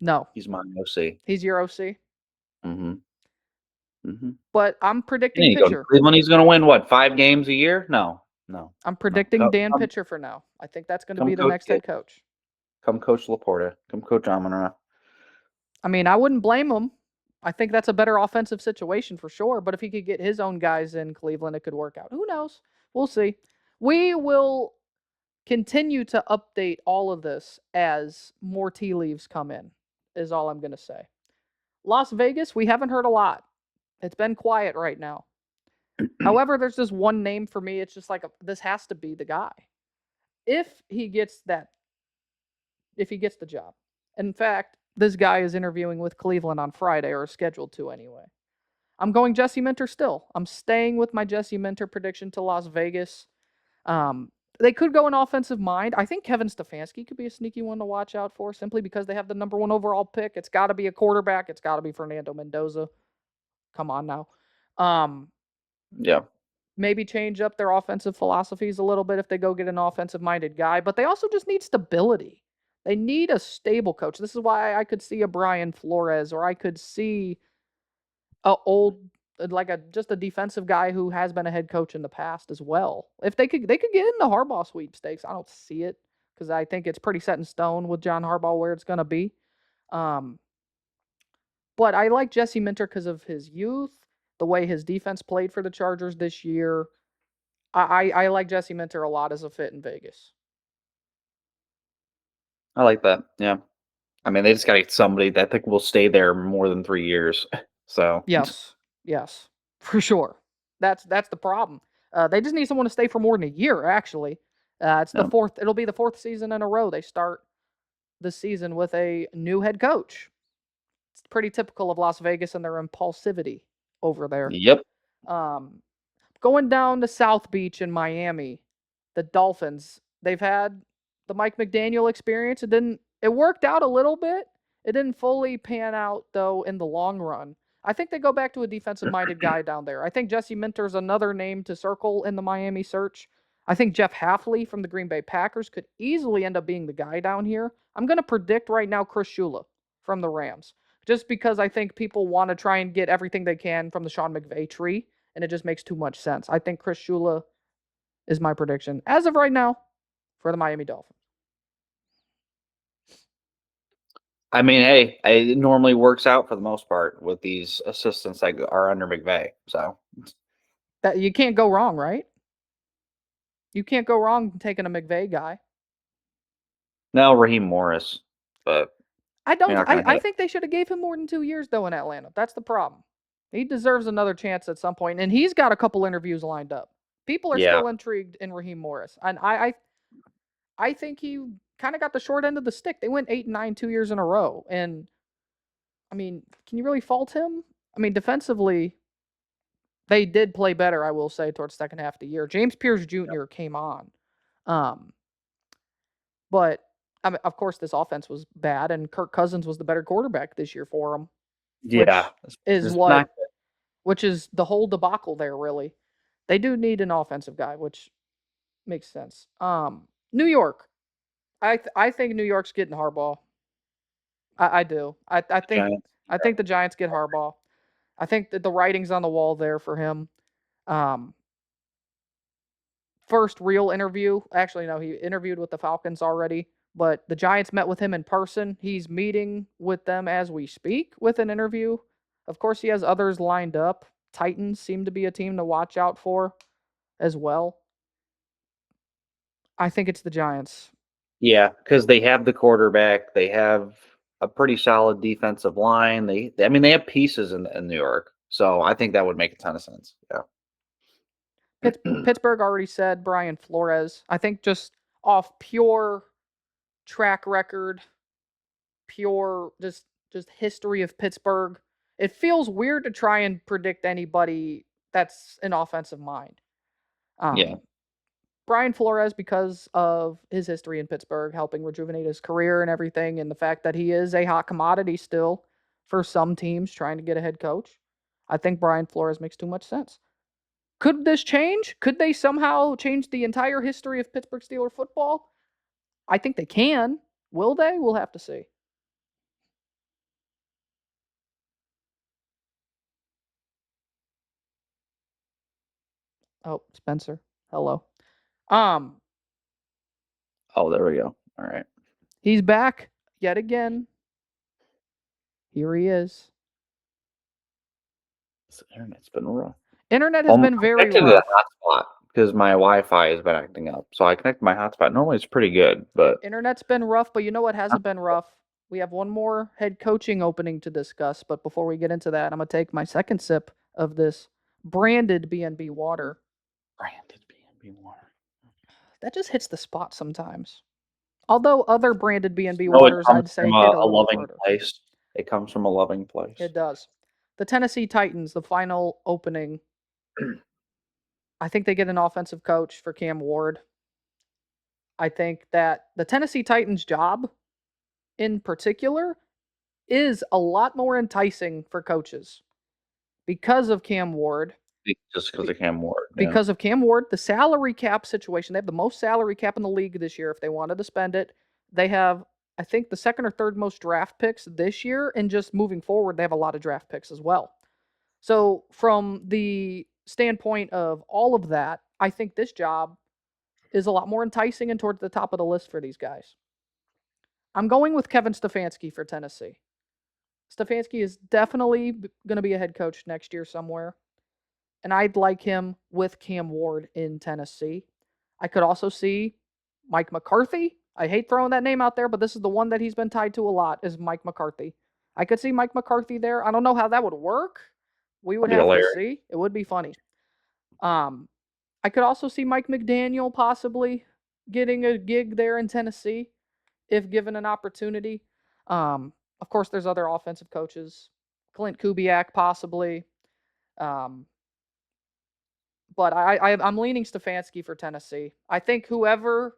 [SPEAKER 2] No.
[SPEAKER 3] He's my OC.
[SPEAKER 2] He's your OC?
[SPEAKER 3] Mm-hmm. Mm-hmm.
[SPEAKER 2] But I'm predicting Pitcher.
[SPEAKER 3] Cleveland, he's going to win, what, 5 games a year? No.
[SPEAKER 2] I'm predicting Dan Pitcher for now. I think that's going to be the next head coach.
[SPEAKER 3] Come coach Laporta. Come coach Amon-Ra.
[SPEAKER 2] I mean, I wouldn't blame him. I think that's a better offensive situation for sure. But if he could get his own guys in Cleveland, it could work out. Who knows? We'll see. We will continue to update all of this as more tea leaves come in, is all I'm going to say. Las Vegas, we haven't heard a lot. It's been quiet right now. However, there's this one name for me. It's just like, this has to be the guy. If he gets the job. In fact, this guy is interviewing with Cleveland on Friday, or is scheduled to anyway. I'm going Jesse Minter still. I'm staying with my Jesse Minter prediction to Las Vegas. They could go an offensive mind. I think Kevin Stefanski could be a sneaky one to watch out for, simply because they have the number 1 overall pick. It's got to be a quarterback. It's got to be Fernando Mendoza. Come on now.
[SPEAKER 3] Yeah.
[SPEAKER 2] Maybe change up their offensive philosophies a little bit if they go get an offensive-minded guy. But they also just need stability. They need a stable coach. This is why I could see a Brian Flores, or I could see just a defensive guy who has been a head coach in the past as well. If they could get in the Harbaugh sweepstakes. I don't see it because I think it's pretty set in stone with John Harbaugh where it's going to be. But I like Jesse Minter because of his youth, the way his defense played for the Chargers this year. I like Jesse Minter a lot as a fit in Vegas.
[SPEAKER 3] I like that. Yeah. I mean, they just got to get somebody that I think will stay there more than 3 years. So
[SPEAKER 2] yes, for sure. That's the problem. They just need someone to stay for more than a year. Actually, the fourth. It'll be the 4th season in a row they start the season with a new head coach. It's pretty typical of Las Vegas and their impulsivity over there.
[SPEAKER 3] Yep.
[SPEAKER 2] Going down to South Beach in Miami, the Dolphins. They've had the Mike McDaniel experience. It worked out a little bit. It didn't fully pan out though in the long run. I think they go back to a defensive-minded guy down there. I think Jesse Minter's another name to circle in the Miami search. I think Jeff Hafley from the Green Bay Packers could easily end up being the guy down here. I'm going to predict right now Chris Shula from the Rams, just because I think people want to try and get everything they can from the Sean McVay tree, and it just makes too much sense. I think Chris Shula is my prediction as of right now for the Miami Dolphins.
[SPEAKER 3] I mean, hey, it normally works out for the most part with these assistants that are under McVay. So
[SPEAKER 2] that you can't go wrong, right? You can't go wrong taking a McVay guy.
[SPEAKER 3] No, Raheem Morris, but
[SPEAKER 2] I don't.
[SPEAKER 3] You're not gonna
[SPEAKER 2] I
[SPEAKER 3] hit.
[SPEAKER 2] think they should have gave him more than 2 years though in Atlanta. That's the problem. He deserves another chance at some point, and he's got a couple interviews lined up. People are
[SPEAKER 3] Yeah.
[SPEAKER 2] still intrigued in Raheem Morris, and I think he kind of got the short end of the stick. They went 8-9 2 years in a row, and I mean, can you really fault him? I mean, defensively, they did play better. I will say towards the second half of the year. James Pierce Jr. came on, um, but I mean, of course, this offense was bad, and Kirk Cousins was the better quarterback this year for him,
[SPEAKER 3] Yeah.
[SPEAKER 2] which is
[SPEAKER 3] It's not
[SPEAKER 2] which is the whole debacle there. Really, they do need an offensive guy, which makes sense. New York, I think New York's getting Harbaugh. I do.
[SPEAKER 3] Giants.
[SPEAKER 2] I think the Giants get Harbaugh. I think that the writing's on the wall there for him. Um, First real interview. Actually, no, he interviewed with the Falcons already, but the Giants met with him in person. He's meeting with them as we speak with an interview. Of course, he has others lined up. Titans seem to be a team to watch out for as well. I think it's the Giants.
[SPEAKER 3] Yeah, because they have the quarterback. They have a pretty solid defensive line. I mean, they have pieces in New York, so I think that would make a ton of sense. Yeah.
[SPEAKER 2] Pittsburgh already said Brian Flores. I think just off pure track record, pure just history of Pittsburgh, it feels weird to try and predict anybody that's an offensive mind.
[SPEAKER 3] Yeah.
[SPEAKER 2] Brian Flores, because of his history in Pittsburgh, helping rejuvenate his career and everything, and the fact that he is a hot commodity still for some teams trying to get a head coach, I think Brian Flores makes too much sense. Could this change? Could they somehow change the entire history of Pittsburgh Steelers football? I think they can. Will they? We'll have to see. Oh, Spencer. Hello. Um,
[SPEAKER 3] Oh, there we go. All right.
[SPEAKER 2] he's back yet again. Here he is.
[SPEAKER 3] This internet's been rough.
[SPEAKER 2] Internet has been very
[SPEAKER 3] connected to
[SPEAKER 2] rough.
[SPEAKER 3] the hotspot because my Wi-Fi has been acting up. So I connect my hotspot. Normally it's pretty good, but
[SPEAKER 2] Internet's been rough, but you know what hasn't been rough? We have one more head coaching opening to discuss, but before we get into that, I'm going to take my second sip of this branded B&B water.
[SPEAKER 3] branded B&B water.
[SPEAKER 2] That just hits the spot sometimes. Although other branded B&B
[SPEAKER 3] No, it
[SPEAKER 2] waters,
[SPEAKER 3] comes
[SPEAKER 2] I'd say
[SPEAKER 3] from
[SPEAKER 2] hit a
[SPEAKER 3] a
[SPEAKER 2] little
[SPEAKER 3] loving
[SPEAKER 2] harder.
[SPEAKER 3] place. It comes from a loving place.
[SPEAKER 2] It does. The Tennessee Titans, the final opening. I think they get an offensive coach for Cam Ward. I think that the Tennessee Titans job in particular is a lot more enticing for coaches because of Cam Ward.
[SPEAKER 3] Just because of Cam Ward.
[SPEAKER 2] Because of Cam Ward, the salary cap situation, they have the most salary cap in the league this year if they wanted to spend it. They have, I think, the second or third most draft picks this year, and just moving forward, they have a lot of draft picks as well. So, from the standpoint of all of that, I think this job is a lot more enticing and towards the top of the list for these guys. I'm going with Kevin Stefanski for Tennessee. Stefanski is definitely going to be a head coach next year somewhere, and I'd like him with Cam Ward in Tennessee. I could also see Mike McCarthy. I hate throwing that name out there, but this is the one that he's been tied to a lot, is Mike McCarthy. I could see Mike McCarthy there. I don't know how that would work. We would have to see. It would be funny. I could also see Mike McDaniel possibly getting a gig there in Tennessee if given an opportunity. Of course, there's other offensive coaches. Clint Kubiak possibly. But I'm leaning Stefanski for Tennessee. I think whoever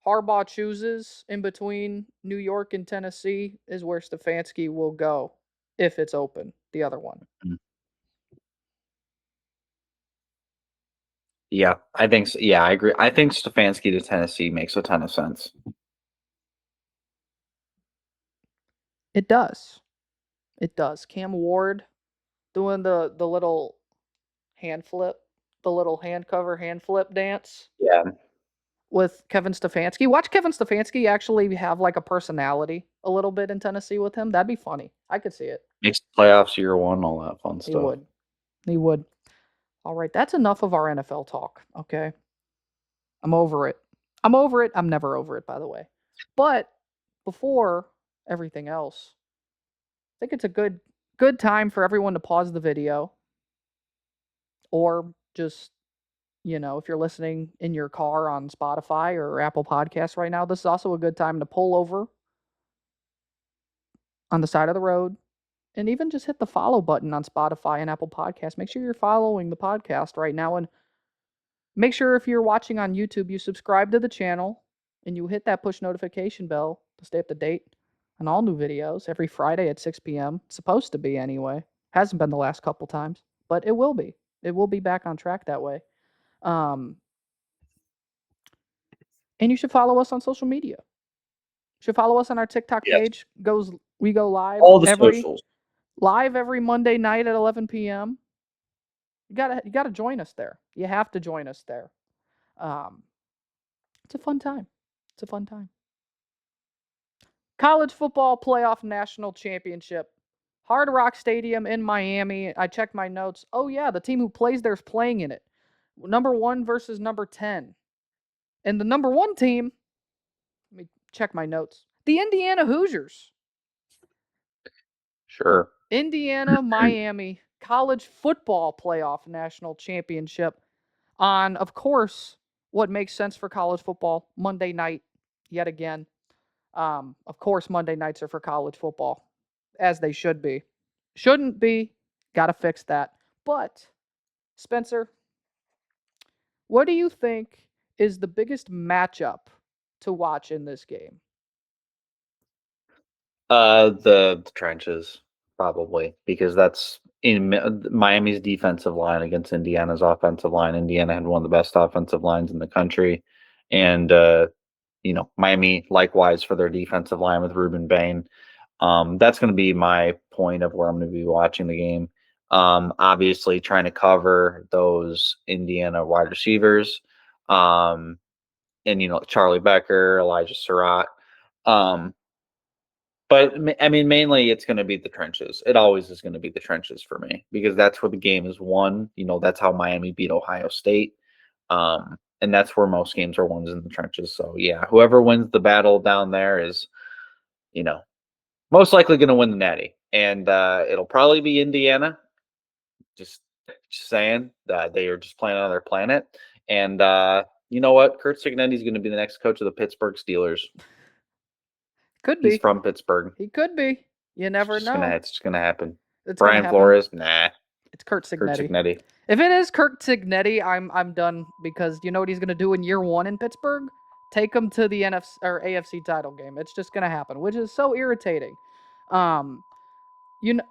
[SPEAKER 2] Harbaugh chooses in between New York and Tennessee is where Stefanski will go if it's open, the other one.
[SPEAKER 3] Yeah, I think so. Yeah, I agree. I think Stefanski to Tennessee makes a ton of sense.
[SPEAKER 2] It does. It does. Cam Ward doing the little hand flip, the little hand cover hand flip dance.
[SPEAKER 3] Yeah.
[SPEAKER 2] With Kevin Stefanski. Watch Kevin Stefanski actually have like a personality a little bit in Tennessee with him. That'd be funny. I could see it.
[SPEAKER 3] Makes the playoffs year one, all that fun
[SPEAKER 2] He
[SPEAKER 3] stuff.
[SPEAKER 2] would. He would. All right, that's enough of our NFL talk, okay? I'm over it. I'm over it. I'm never over it, by the way. But before everything else. I think it's a good time for everyone to pause the video, or just, if you're listening in your car on Spotify or Apple Podcasts right now, this is also a good time to pull over on the side of the road and even just hit the follow button on Spotify and Apple Podcasts. Make sure you're following the podcast right now, and make sure if you're watching on YouTube, you subscribe to the channel and you hit that push notification bell to stay up to date on all new videos every Friday at 6 p.m. It's supposed to be anyway. Hasn't been the last couple times, but it will be. It will be back on track that way. Um, and you should follow us on social media. You should follow us on our TikTok
[SPEAKER 3] Yes.
[SPEAKER 2] page. We go live
[SPEAKER 3] All the socials.
[SPEAKER 2] every Monday night at 11 p.m. You gotta join us there. You have to join us there. It's a fun time. It's a fun time. College football playoff national championship. Hard Rock Stadium in Miami. I checked my notes. Oh yeah, the team who plays there's playing in it. Number 1 versus number 10. And the number 1 team, let me check my notes. The Indiana Hoosiers.
[SPEAKER 3] Sure.
[SPEAKER 2] Indiana, Miami college football playoff national championship on, of course, what makes sense for college football, Monday night, yet again. Of course, Monday nights are for college football, as they should be. Shouldn't be. Got to fix that. But, Spencer, what do you think is the biggest matchup to watch in this game?
[SPEAKER 3] The trenches, probably, because that's in Miami's defensive line against Indiana's offensive line. Indiana had one of the best offensive lines in the country, and Miami likewise for their defensive line with Ruben Bain. That's going to be my point of where I'm going to be watching the game. Obviously, trying to cover those Indiana wide receivers, and Charlie Becker, Elijah Surratt. But I mean, mainly it's going to be the trenches. It always is going to be the trenches for me because that's where the game is won. That's how Miami beat Ohio State. And that's where most games are won in the trenches. So yeah, whoever wins the battle down there is, most likely going to win the Natty. And it'll probably be Indiana. Just saying that they are just playing on their planet. And you know what? Kurt Cignetti is going to be the next coach of the Pittsburgh Steelers.
[SPEAKER 2] Could be.
[SPEAKER 3] He's from Pittsburgh.
[SPEAKER 2] He could be. You never know.
[SPEAKER 3] It's just gonna happen.
[SPEAKER 2] It's
[SPEAKER 3] Brian Flores, nah.
[SPEAKER 2] It's Kurt Cignetti.
[SPEAKER 3] Kurt Cignetti.
[SPEAKER 2] If it is Kurt Cignetti, I'm done, because you know what he's gonna do in year 1 in Pittsburgh? Take him to the NFC or AFC title game. It's just gonna happen, which is so irritating. I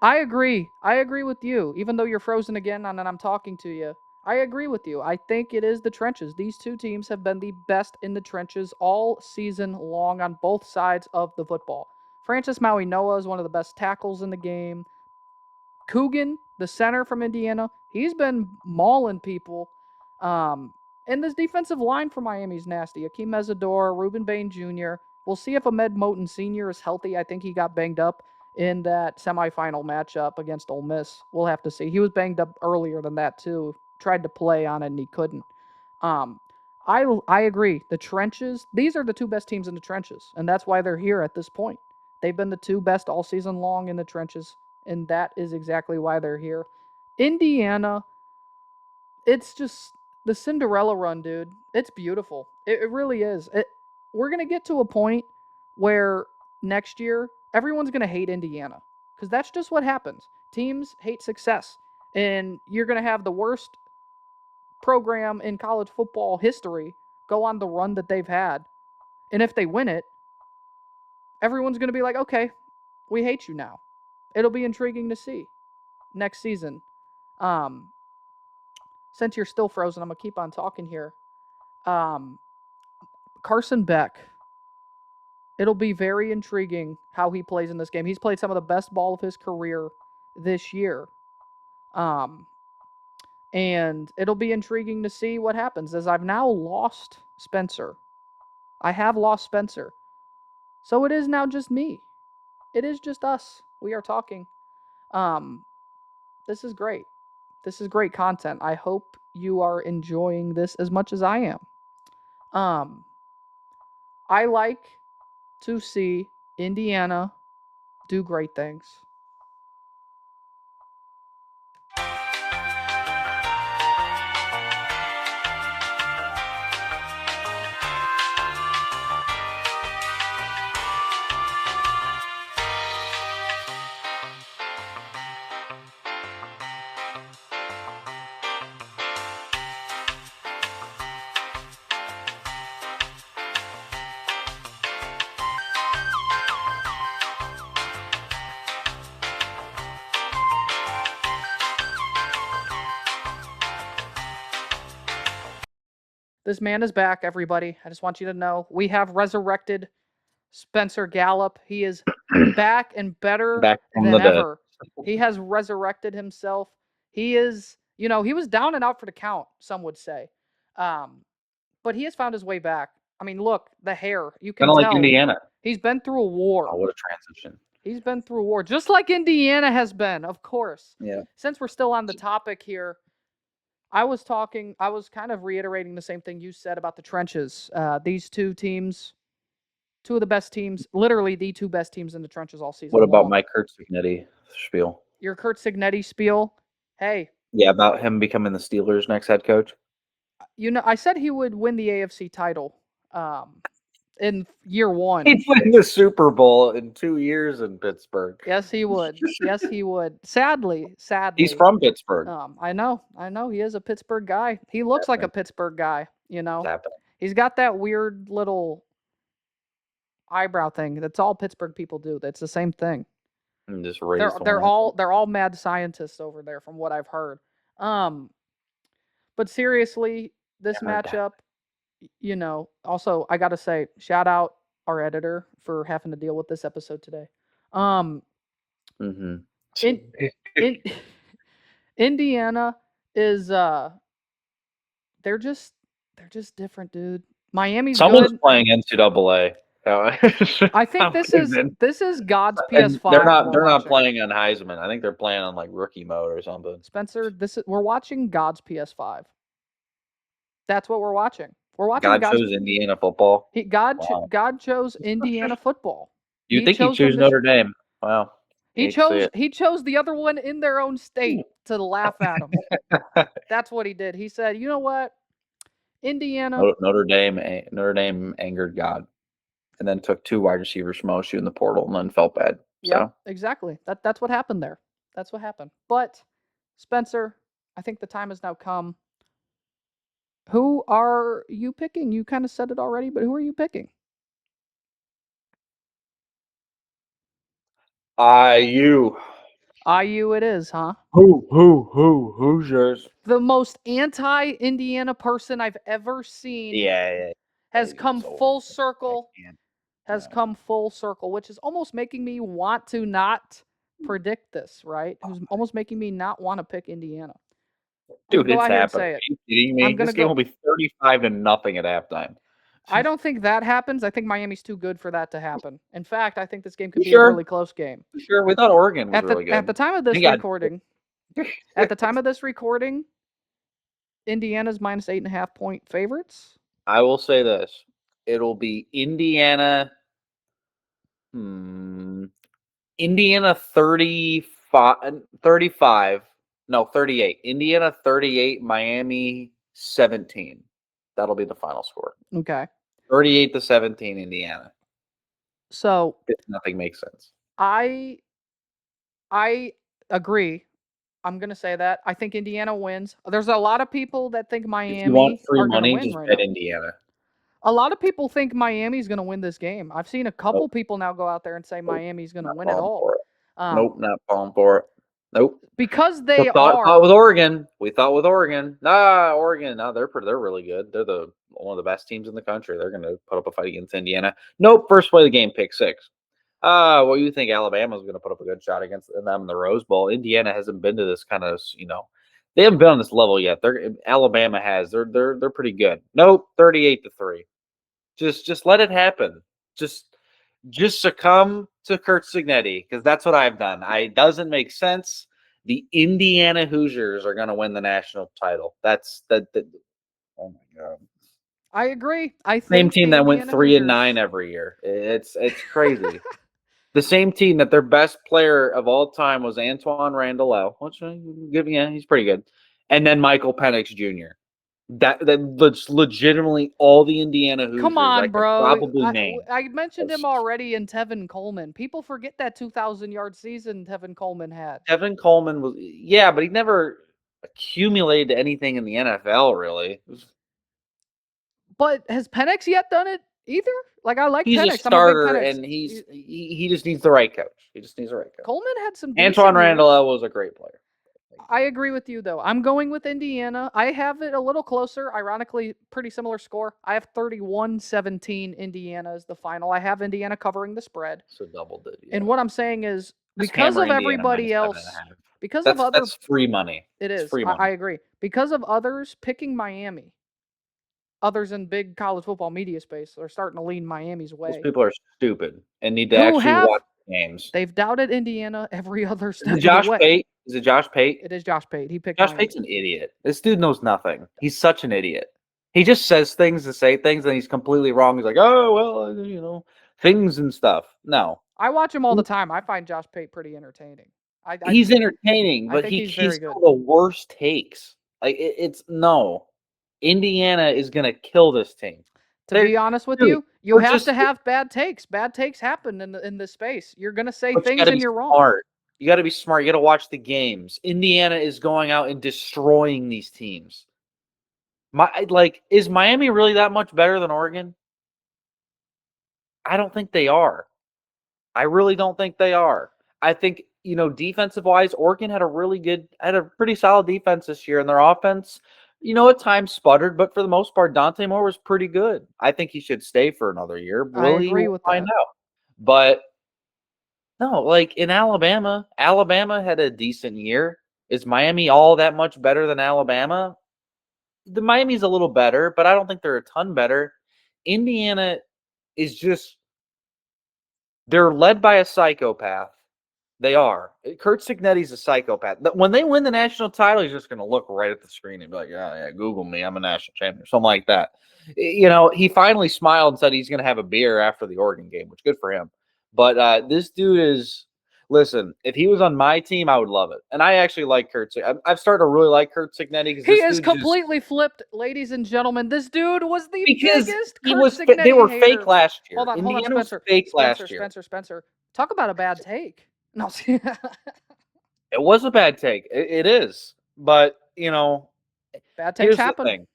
[SPEAKER 2] agree. I agree with you. Even though you're frozen again and I'm talking to you, I agree with you. I think it is the trenches. These two teams have been the best in the trenches all season long on both sides of the football. Francis Maui Noah is one of the best tackles in the game. Coogan, the center from Indiana, he's been mauling people. And this defensive line for Miami is nasty. Akeem Mesidor, Ruben Bain Jr. We'll see if Ahmed Moten Sr. is healthy. I think he got banged up in that semifinal matchup against Ole Miss. We'll have to see. He was banged up earlier than that too. Tried to play on it and he couldn't. I agree. The trenches, these are the two best teams in the trenches, and that's why they're here at this point. They've been the two best all season long in the trenches, and that is exactly why they're here. Indiana, it's just the Cinderella run, dude. It's beautiful. It really is. We're going to get to a point where next year everyone's going to hate Indiana, because that's just what happens. Teams hate success, and you're going to have the worst program in college football history go on the run that they've had. And if they win it, everyone's going to be like, okay, we hate you now. It'll be intriguing to see next season. Since you're still frozen, I'm going to keep on talking here. Carson Beck. It'll be very intriguing how he plays in this game. He's played some of the best ball of his career this year. And it'll be intriguing to see what happens, as I've now lost Spencer. I have lost Spencer. So it is now just me. It is just us. We are talking. This is great. This is great content. I hope you are enjoying this as much as I am. I like to see Indiana do great things. This man is back, everybody. I just want you to know we have resurrected Spencer Gallup. He is back and better
[SPEAKER 3] Back from
[SPEAKER 2] than
[SPEAKER 3] the dead.
[SPEAKER 2] ever. He has resurrected himself. He is, he was down and out for the count, some would say. But he has found his way back. I mean, look, the hair. You can
[SPEAKER 3] Kind of like
[SPEAKER 2] tell.
[SPEAKER 3] Indiana.
[SPEAKER 2] He's been through a war.
[SPEAKER 3] Oh, what a transition.
[SPEAKER 2] He's been through a war, just like Indiana has been, of course.
[SPEAKER 3] Yeah.
[SPEAKER 2] Since we're still on the topic here, I was kind of reiterating the same thing you said about the trenches. These two teams, two of the best teams, literally the two best teams in the trenches all season
[SPEAKER 3] What about
[SPEAKER 2] long.
[SPEAKER 3] my Kurt Signetti spiel?
[SPEAKER 2] Your Kurt Signetti spiel? Hey.
[SPEAKER 3] Yeah, about him becoming the Steelers' next head coach?
[SPEAKER 2] I said he would win the AFC title in year one.
[SPEAKER 3] He'd win the Super Bowl in 2 years in Pittsburgh.
[SPEAKER 2] Yes, he would. Yes, he would. Sadly.
[SPEAKER 3] He's from Pittsburgh.
[SPEAKER 2] I know. He is a Pittsburgh guy. He looks like a Pittsburgh guy,
[SPEAKER 3] It's happening.
[SPEAKER 2] He's got that weird little eyebrow thing. That's all Pittsburgh people do. That's the same thing.
[SPEAKER 3] And just
[SPEAKER 2] They're all mad scientists over there from what I've heard. But seriously, this matchup, also I got to say shout out our editor for having to deal with this episode today. Indiana is they're just different, dude. Miami's
[SPEAKER 3] Someone's
[SPEAKER 2] good.
[SPEAKER 3] playing NCAA.
[SPEAKER 2] I think this is God's PS5.
[SPEAKER 3] They're not playing on Heisman. I think they're playing on like rookie mode or something.
[SPEAKER 2] Spencer, we're watching God's PS5. That's what we're watching. We're watching.
[SPEAKER 3] God chose Indiana football.
[SPEAKER 2] God chose Indiana football.
[SPEAKER 3] You think he chose Notre Dame? Wow.
[SPEAKER 2] He chose the other one in their own state to laugh at him. That's what he did. He said, "You know what? Indiana."
[SPEAKER 3] Notre Dame angered God, and then took 2 wide receivers from OSU in the portal, and then felt bad.
[SPEAKER 2] Yeah, exactly. That's what happened there. That's what happened. But Spencer, I think the time has now come. Who are you picking? You kind of said it already, but who are you picking?
[SPEAKER 3] IU
[SPEAKER 2] it is, huh?
[SPEAKER 3] Who's yours?
[SPEAKER 2] The most anti-Indiana person I've ever seen. Has come full circle. Come full circle, which is almost making me want to not predict this, right? Who's almost making me not want to pick Indiana.
[SPEAKER 3] Dude, it's happening. Are you kidding me? This game will be 35-0 at halftime.
[SPEAKER 2] I don't think that happens. I think Miami's too good for that to happen. In fact, I think this game could be a really close game.
[SPEAKER 3] Sure, we thought Oregon was really good.
[SPEAKER 2] At the time of this recording, Indiana's minus 8.5 point favorites.
[SPEAKER 3] I will say this. It'll be Indiana 38. Indiana 38, Miami 17. That'll be the final score.
[SPEAKER 2] Okay.
[SPEAKER 3] 38-17, Indiana.
[SPEAKER 2] So
[SPEAKER 3] if nothing makes sense.
[SPEAKER 2] I agree. I'm gonna say that. I think Indiana wins. There's a lot of people that think Miami.
[SPEAKER 3] If you want free
[SPEAKER 2] are
[SPEAKER 3] money,
[SPEAKER 2] win
[SPEAKER 3] just
[SPEAKER 2] right
[SPEAKER 3] bet
[SPEAKER 2] now.
[SPEAKER 3] Indiana.
[SPEAKER 2] A lot of people think Miami's going to win this game. I've seen a couple people now go out there and say Miami's going to win it all.
[SPEAKER 3] Nope, not falling for it. Nope.
[SPEAKER 2] Because they
[SPEAKER 3] thought with Oregon. We thought with Oregon. Oregon. No, they're really good. They're one of the best teams in the country. They're going to put up a fight against Indiana. Nope. First play of the game, pick 6. Well, you think Alabama's going to put up a good shot against them in the Rose Bowl? Indiana hasn't been to this kind of, they haven't been on this level yet. Alabama has. They're pretty good. Nope. 38-3. Just let it happen. Just succumb to Kurt Signetti, because that's what I've done. It doesn't make sense. The Indiana Hoosiers are going to win the national title. That's that. Oh my God!
[SPEAKER 2] I agree. I think
[SPEAKER 3] same team that went 3-9 every year. It's crazy. The same team that their best player of all time was Antoine Randall, which he's pretty good, and then Michael Penix Jr. That's legitimately all the Indiana Hoosiers
[SPEAKER 2] Come on,
[SPEAKER 3] I could
[SPEAKER 2] bro.
[SPEAKER 3] probably name.
[SPEAKER 2] I mentioned him already in Tevin Coleman. People forget that 2,000-yard season Tevin Coleman had.
[SPEAKER 3] Tevin Coleman was, but he never accumulated anything in the NFL, really.
[SPEAKER 2] But has Penix yet done it either? Like, I like
[SPEAKER 3] He's
[SPEAKER 2] Penix.
[SPEAKER 3] a
[SPEAKER 2] I'm a big
[SPEAKER 3] starter,
[SPEAKER 2] Penix.
[SPEAKER 3] and he just needs the right coach. He just needs the right coach.
[SPEAKER 2] Coleman had some decent
[SPEAKER 3] Antoine
[SPEAKER 2] years.
[SPEAKER 3] Randall was a great player.
[SPEAKER 2] I agree with you, though. I'm going with Indiana. I have it a little closer. Ironically, pretty similar score. I have 31-17 Indiana as the final. I have Indiana covering the spread.
[SPEAKER 3] So double did. Yeah.
[SPEAKER 2] And what I'm saying is,
[SPEAKER 3] Just
[SPEAKER 2] because of
[SPEAKER 3] hammer Indiana
[SPEAKER 2] everybody
[SPEAKER 3] minus
[SPEAKER 2] else,
[SPEAKER 3] 7.5.
[SPEAKER 2] because of other,
[SPEAKER 3] That's free money.
[SPEAKER 2] it
[SPEAKER 3] It's
[SPEAKER 2] is.
[SPEAKER 3] free money.
[SPEAKER 2] I agree. Because of others picking Miami, others in big college football media space are starting to lean Miami's way.
[SPEAKER 3] Those people are stupid and need to
[SPEAKER 2] Who
[SPEAKER 3] actually
[SPEAKER 2] have-
[SPEAKER 3] watch games.
[SPEAKER 2] They've doubted Indiana every other step
[SPEAKER 3] Is it Josh
[SPEAKER 2] of the way.
[SPEAKER 3] Pate? Is it Josh Pate?
[SPEAKER 2] It is Josh Pate. He picked
[SPEAKER 3] Josh
[SPEAKER 2] Miami.
[SPEAKER 3] Pate's an idiot. This dude knows nothing. He's such an idiot. He just says things to say things, and he's completely wrong. He's like, oh, well, things and stuff. No.
[SPEAKER 2] I watch him all the time. I find Josh Pate pretty entertaining.
[SPEAKER 3] He's entertaining, but
[SPEAKER 2] he's
[SPEAKER 3] he's
[SPEAKER 2] very good.
[SPEAKER 3] some of the worst takes. Like, it's no. Indiana is going to kill this team.
[SPEAKER 2] To be honest with you, you have to have bad takes. Bad takes happen in this space. You're going to say things and you're wrong.
[SPEAKER 3] Smart. You got to be smart. You got to watch the games. Indiana is going out and destroying these teams. Is Miami really that much better than Oregon? I don't think they are. I really don't think they are. I think, defensive wise, Oregon had a pretty solid defense this year, and their offense, at times sputtered, but for the most part, Dante Moore was pretty good. I think he should stay for another year.
[SPEAKER 2] I agree with that.
[SPEAKER 3] But no, like in Alabama had a decent year. Is Miami all that much better than Alabama? The Miami's a little better, but I don't think they're a ton better. Indiana is just, they're led by a psychopath. They are. Kurt Cignetti's a psychopath. When they win the national title, he's just going to look right at the screen and be like, yeah, Google me. I'm a national champion. Something like that. He finally smiled and said he's going to have a beer after the Oregon game, which good for him. But this dude is, listen, if he was on my team, I would love it. And I actually like Kurt. I've started to really like Kurt Cignetti.
[SPEAKER 2] He is completely flipped, ladies and gentlemen. This dude was the biggest Kurt Cignetti
[SPEAKER 3] They were
[SPEAKER 2] hater.
[SPEAKER 3] fake last year.
[SPEAKER 2] Hold on, Spencer.
[SPEAKER 3] Fake last year.
[SPEAKER 2] Spencer. Talk about a bad take. No,
[SPEAKER 3] it was a bad take. It is. But,
[SPEAKER 2] bad takes happen.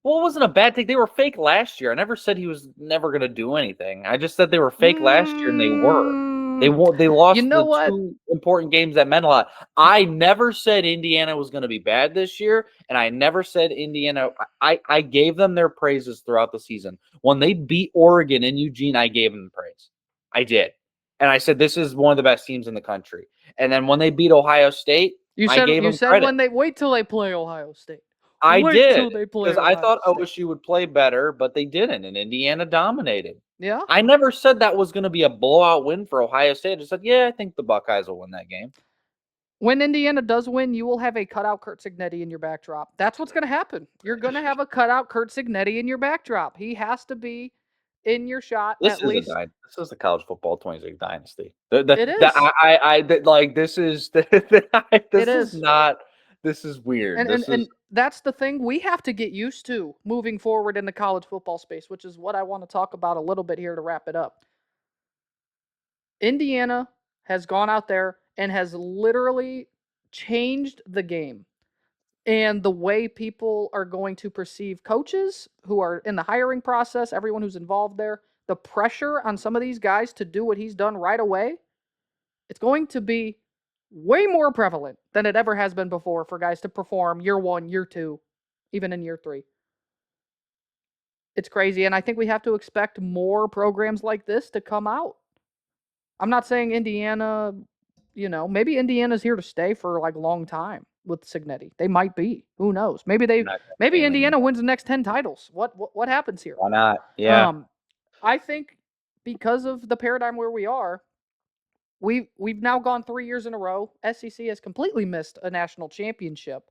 [SPEAKER 3] Well, it wasn't a bad take. They were fake last year. I never said he was never going to do anything. I just said they were fake last year, and they were. They lost two important games that meant a lot. I never said Indiana was going to be bad this year, and I never said Indiana. I gave them their praises throughout the season. When they beat Oregon in Eugene, I gave them the praise. I did. And I said, this is one of the best teams in the country. And then when they beat Ohio State, I gave them credit.
[SPEAKER 2] When they wait till they play Ohio State.
[SPEAKER 3] I did, because I thought OSU would play better, but they didn't, and Indiana dominated.
[SPEAKER 2] Yeah.
[SPEAKER 3] I never said that was going to be a blowout win for Ohio State. I just said, I think the Buckeyes will win that game.
[SPEAKER 2] When Indiana does win, you will have a cutout Kurt Cignetti in your backdrop. That's what's going to happen. You're going to have a cutout Kurt Cignetti in your backdrop. He has to be in your shot.
[SPEAKER 3] This is the college football 26 dynasty. It is. This is weird.
[SPEAKER 2] And that's the thing we have to get used to moving forward in the college football space, which is what I want to talk about a little bit here to wrap it up. Indiana has gone out there and has literally changed the game and the way people are going to perceive coaches who are in the hiring process, everyone who's involved there, the pressure on some of these guys to do what he's done right away. It's going to be way more prevalent than it ever has been before for guys to perform year 1, year 2, even in year 3. It's crazy, and I think we have to expect more programs like this to come out. I'm not saying Indiana, maybe Indiana's here to stay for a long time with Cignetti. They might be. Who knows? Maybe Indiana wins the next 10 titles. What happens here?
[SPEAKER 3] Why not? Yeah.
[SPEAKER 2] I think because of the paradigm where we are, we've now gone 3 years in a row. SEC has completely missed a national championship,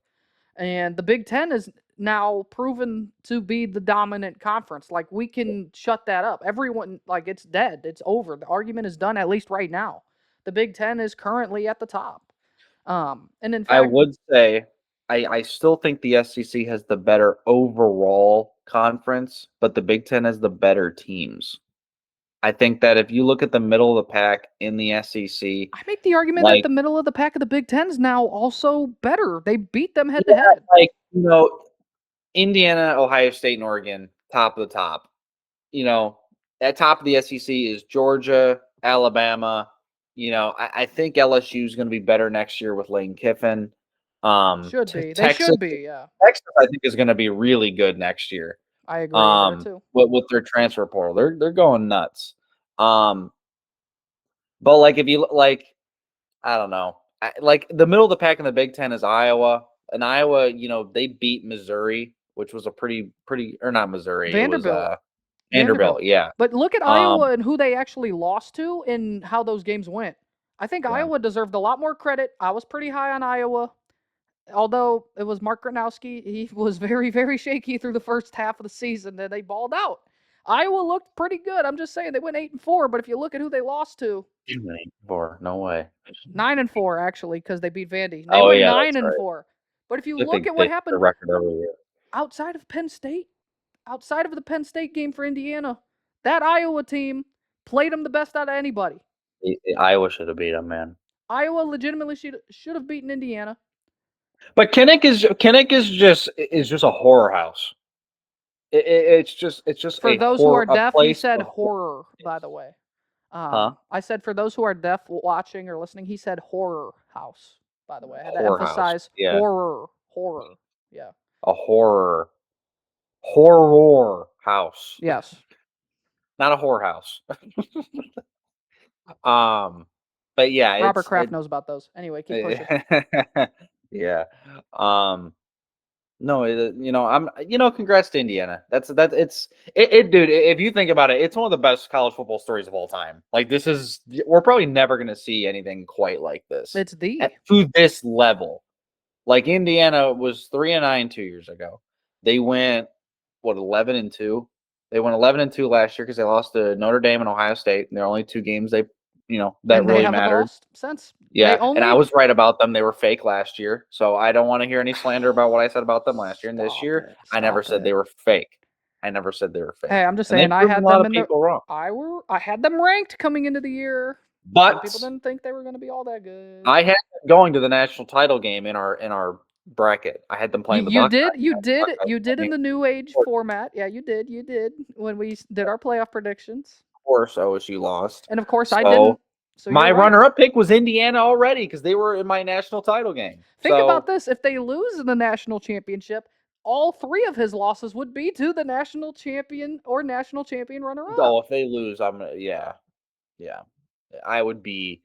[SPEAKER 2] and the Big Ten now proven to be the dominant conference. Like, we can shut that up. Everyone, like, it's dead. It's over. The argument is done, at least right now. The Big Ten is currently at the top. And in
[SPEAKER 3] I
[SPEAKER 2] fact,
[SPEAKER 3] would say I still think the SEC has the better overall conference, but the Big Ten has the better teams. I think that if you look at the middle of the pack in the SEC,
[SPEAKER 2] I make the argument that
[SPEAKER 3] like
[SPEAKER 2] the middle of the pack of the Big Ten is now also better. They beat them head to head.
[SPEAKER 3] like Indiana, Ohio State, and Oregon, top of the top. At top of the SEC is Georgia, Alabama. I think LSU is going to be better next year with Lane Kiffin.
[SPEAKER 2] Should be. They
[SPEAKER 3] Texas,
[SPEAKER 2] should be, yeah.
[SPEAKER 3] Texas, I think, is going to be really good next year.
[SPEAKER 2] I agree there too.
[SPEAKER 3] With their transfer portal, they're going nuts. But like if you I don't know, like the middle of the pack in the Big Ten is Iowa, and Iowa, they beat Missouri, which was a pretty or not Missouri,
[SPEAKER 2] Vanderbilt.
[SPEAKER 3] It was Vanderbilt, yeah.
[SPEAKER 2] But look at Iowa and who they actually lost to and how those games went. I think Iowa deserved a lot more credit. I was pretty high on Iowa. Although it was Mark Gronowski, he was very, very shaky through the first half of the season. Then they balled out. Iowa looked pretty good. I'm just saying they went 8-4, but if you look at who they lost to,
[SPEAKER 3] 8-4, no way.
[SPEAKER 2] 9-4 actually, because they beat Vandy. They
[SPEAKER 3] Oh,
[SPEAKER 2] went
[SPEAKER 3] yeah,
[SPEAKER 2] 9-4. But if you look at what happened
[SPEAKER 3] record earlier.
[SPEAKER 2] outside of Penn State, outside of the Penn State game for Indiana, that Iowa team played them the best out of anybody.
[SPEAKER 3] Iowa should have beat them, man.
[SPEAKER 2] Iowa legitimately should have beaten Indiana.
[SPEAKER 3] But Kinnick is just a horror house. It's just
[SPEAKER 2] for those who are deaf. He said horror, by the way. I said for those who are deaf watching or listening, he said horror house. By the way, I had to emphasize horror. Yeah.
[SPEAKER 3] A horror house.
[SPEAKER 2] Yes.
[SPEAKER 3] Not a whorehouse. But yeah,
[SPEAKER 2] Robert Kraft knows about those. Anyway, keep pushing.
[SPEAKER 3] Yeah. No, congrats to Indiana. Dude. If you think about it, it's one of the best college football stories of all time. Like we're probably never going to see anything quite like this.
[SPEAKER 2] It's
[SPEAKER 3] to this level. Like Indiana was 3-9 2 years ago. They went 11-2. They went 11-2 last year because they lost to Notre Dame and Ohio State. And they're only two games that really mattered.
[SPEAKER 2] Lost since.
[SPEAKER 3] Yeah, and I was right about them. They were fake last year, so I don't want to hear any slander about what I said about them last year. And this year, I never said they were fake. I never said they were fake.
[SPEAKER 2] Hey, I'm just saying I had them wrong. I had them ranked coming into the year, but people didn't think they were going to be all that good.
[SPEAKER 3] I had them going to the national title game in our bracket. I had them playing the Buckeyes.
[SPEAKER 2] You did in the new age format. Yeah, you did when we did our playoff predictions.
[SPEAKER 3] Of course, OSU lost,
[SPEAKER 2] and of course I didn't. So
[SPEAKER 3] my runner-up pick was Indiana already because they were in my national title game.
[SPEAKER 2] Think about this: if they lose in the national championship, all three of his losses would be to the national champion or national champion runner-up.
[SPEAKER 3] Oh, if they lose, yeah. I would be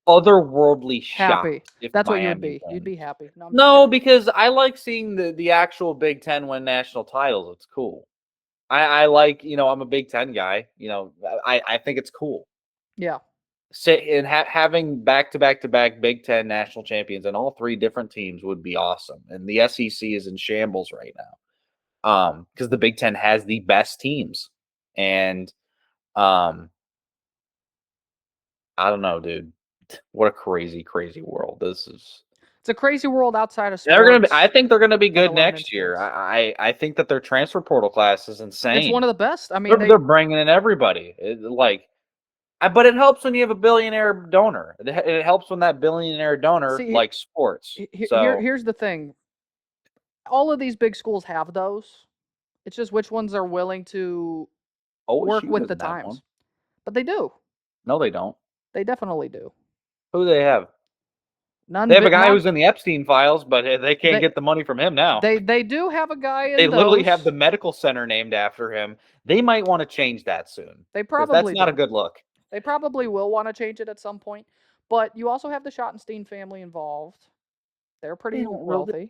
[SPEAKER 3] otherworldly
[SPEAKER 2] happy.
[SPEAKER 3] If
[SPEAKER 2] that's
[SPEAKER 3] Miami
[SPEAKER 2] what you would be.
[SPEAKER 3] won.
[SPEAKER 2] You'd be happy.
[SPEAKER 3] No, because I like seeing the actual Big Ten win national titles. It's cool. I like, I'm a Big Ten guy. I think it's cool.
[SPEAKER 2] Yeah.
[SPEAKER 3] Having back-to-back Big Ten national champions and all three different teams would be awesome. And the SEC is in shambles right now because the Big Ten has the best teams. And I don't know, dude. What a crazy, crazy world this is.
[SPEAKER 2] It's a crazy world outside of sports.
[SPEAKER 3] I think they're gonna be good next year. I think that their transfer portal class is insane.
[SPEAKER 2] It's one of the best. I mean,
[SPEAKER 3] they're bringing in everybody. But it helps when you have a billionaire donor. It helps when that billionaire donor likes sports.
[SPEAKER 2] Here's the thing. All of these big schools have those. It's just which ones are willing to work with the times. But they do.
[SPEAKER 3] No, they don't.
[SPEAKER 2] They definitely do.
[SPEAKER 3] Who do they have?
[SPEAKER 2] None.
[SPEAKER 3] They have a guy who's in the Epstein files, but they can't get the money from him now.
[SPEAKER 2] They do have a guy in
[SPEAKER 3] They literally have the medical center named after him. They might want to change that soon.
[SPEAKER 2] They probably
[SPEAKER 3] that's not a good look.
[SPEAKER 2] They probably will want to change it at some point. But you also have the Schottenstein family involved. They're pretty wealthy.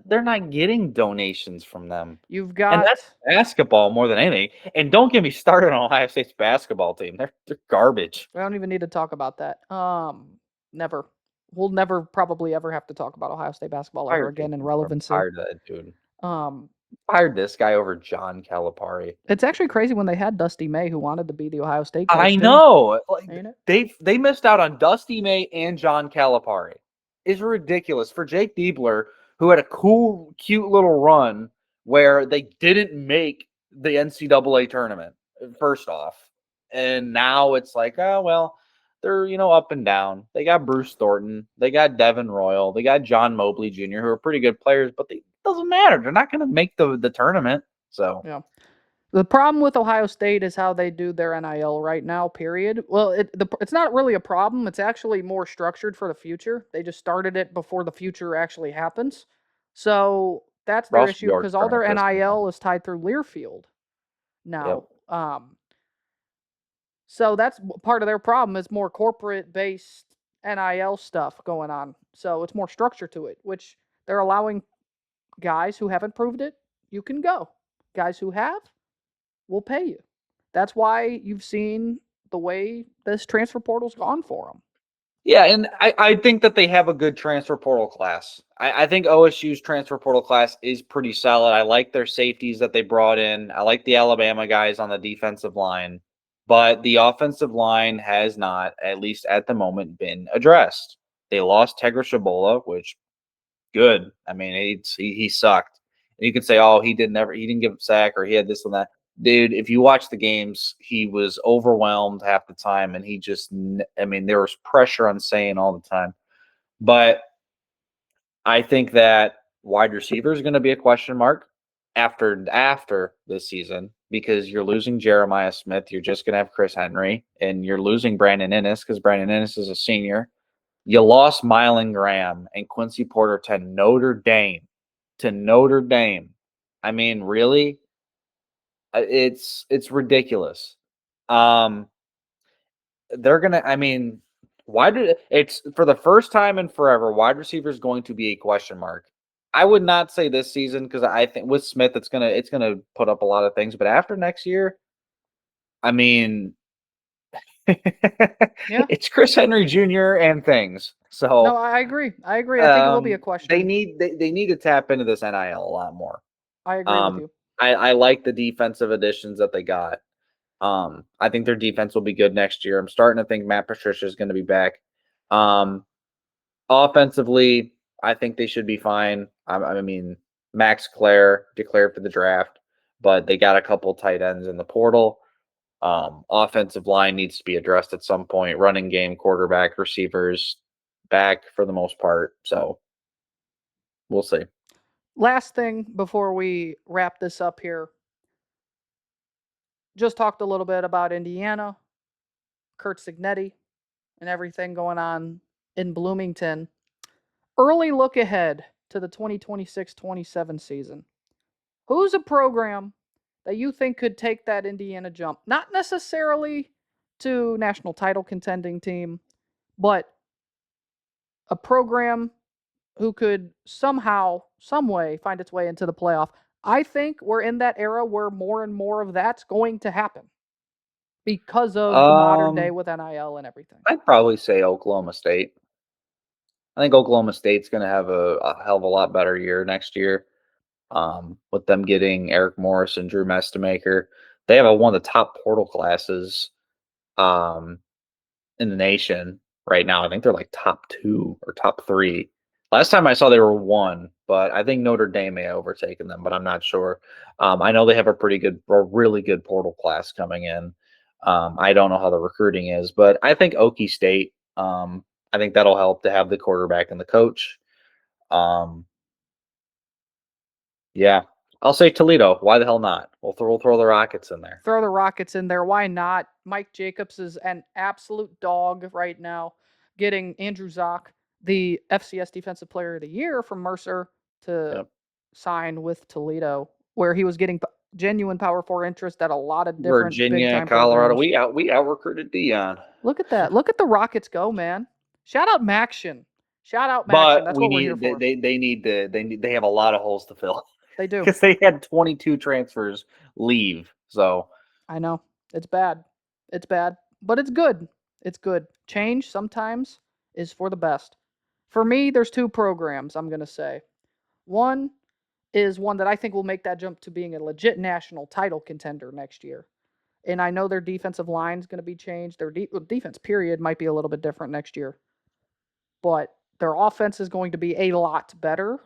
[SPEAKER 3] They're not getting donations from them.
[SPEAKER 2] You've got
[SPEAKER 3] and that's basketball more than anything. And don't get me started on Ohio State's basketball team. They're garbage.
[SPEAKER 2] We don't even need to talk about that. Never. We'll never probably ever have to talk about Ohio State basketball ever again in relevancy.
[SPEAKER 3] I'm tired of that, dude.
[SPEAKER 2] Um,
[SPEAKER 3] Hired this guy over John Calipari.
[SPEAKER 2] it's actually crazy when they had Dusty May, who wanted to be the Ohio State coach.
[SPEAKER 3] I
[SPEAKER 2] too.
[SPEAKER 3] know. Like,
[SPEAKER 2] Ain't it?
[SPEAKER 3] they missed out on Dusty May and John Calipari. It's ridiculous for Jake Diebler, who had a cool, cute little run where they didn't make the NCAA tournament. First off, and now it's like, oh well, they're up and down. They got Bruce Thornton, they got Devin Royal, they got John Mobley Jr., who are pretty good players, but it doesn't matter. They're not going to make the tournament. So
[SPEAKER 2] Yeah. The problem with Ohio State is how they do their NIL right now, period. Well, it's not really a problem. It's actually more structured for the future. They just started it before the future actually happens. So that's their
[SPEAKER 3] Ross
[SPEAKER 2] issue
[SPEAKER 3] Bjork's
[SPEAKER 2] because all their
[SPEAKER 3] trying to piss me off.
[SPEAKER 2] NIL is tied through Learfield
[SPEAKER 3] Yep.
[SPEAKER 2] now. So that's part of their problem is more corporate-based NIL stuff going on. So it's more structure to it, which they're allowing guys who haven't proved it, you can go. Guys who have, will pay you. That's why you've seen the way this transfer portal's gone for them.
[SPEAKER 3] Yeah, and I think that they have a good transfer portal class. I think OSU's transfer portal class is pretty solid. I like their safeties that they brought in. I like the Alabama guys on the defensive line. But the offensive line has not, at least at the moment, been addressed. They lost Tegra Shabola, which good. I mean, he sucked. And you could say, oh, he didn't give a sack or he had this and that. Dude, if you watch the games, he was overwhelmed half the time, and there was pressure on Sane all the time. But I think that wide receiver is going to be a question mark after this season because you're losing Jeremiah Smith. You're just going to have Chris Henry, and you're losing Brandon Inniss because Brandon Inniss is a senior. You lost Mylan Graham and Quincy Porter to Notre Dame. I mean, really? It's ridiculous. They're gonna. I mean, it's for the first time in forever? Wide receiver is going to be a question mark. I would not say this season because I think with Smith, it's gonna put up a lot of things. But after next year, I mean,
[SPEAKER 2] Yeah.
[SPEAKER 3] it's Chris Henry Jr. and things. So
[SPEAKER 2] No, I agree. I think it will be a question.
[SPEAKER 3] they need to tap into this NIL a lot more.
[SPEAKER 2] I agree with you.
[SPEAKER 3] I like the defensive additions that they got. I think their defense will be good next year. I'm starting to think Matt Patricia is going to be back. Offensively, I think they should be fine. I mean, Max Clare declared for the draft, but they got a couple tight ends in the portal. Offensive line needs to be addressed at some point. Running game, quarterback, receivers, back for the most part. So we'll see.
[SPEAKER 2] Last thing before we wrap this up here. Just talked a little bit about Indiana, Kurt Signetti, and everything going on in Bloomington. Early look ahead to the 2026-27 season. Who's a program that you think could take that Indiana jump? Not necessarily to national title contending team, but a program who could somehow, some way find its way into the playoff. I think we're in that era where more and more of that's going to happen because of the modern day with NIL and everything.
[SPEAKER 3] I'd probably say Oklahoma State. I think Oklahoma State's going to have a hell of a lot better year next year. With them getting Eric Morris and Drew Mestemaker, they have one of the top portal classes in the nation right now. I think they're like top 2 or top 3. Last time I saw they were 1, but I think Notre Dame may have overtaken them, but I'm not sure. I know they have a really good portal class coming in. I don't know how the recruiting is, but I think Okie State. I think that'll help to have the quarterback and the coach. Yeah, I'll say Toledo. Why the hell not? We'll throw the Rockets in there.
[SPEAKER 2] Throw the Rockets in there. Why not? Mike Jacobs is an absolute dog right now, getting Andrew Zock, the FCS Defensive Player of the Year from Mercer, to sign with Toledo, where he was getting genuine Power 4 interest at a lot of different
[SPEAKER 3] Virginia,
[SPEAKER 2] big-time
[SPEAKER 3] Colorado.
[SPEAKER 2] programs.
[SPEAKER 3] We out recruited Dion.
[SPEAKER 2] Look at that. Look at the Rockets go, man. Shout out Maction.
[SPEAKER 3] But
[SPEAKER 2] That's what we're here for.
[SPEAKER 3] They have a lot of holes to fill.
[SPEAKER 2] They do.
[SPEAKER 3] Because they had 22 transfers leave. So
[SPEAKER 2] I know. It's bad. It's bad. But it's good. It's good. Change sometimes is for the best. For me, there's 2 programs I'm going to say. One is one that I think will make that jump to being a legit national title contender next year. And I know their defensive line is going to be changed. Their defense, period, might be a little bit different next year. But their offense is going to be a lot better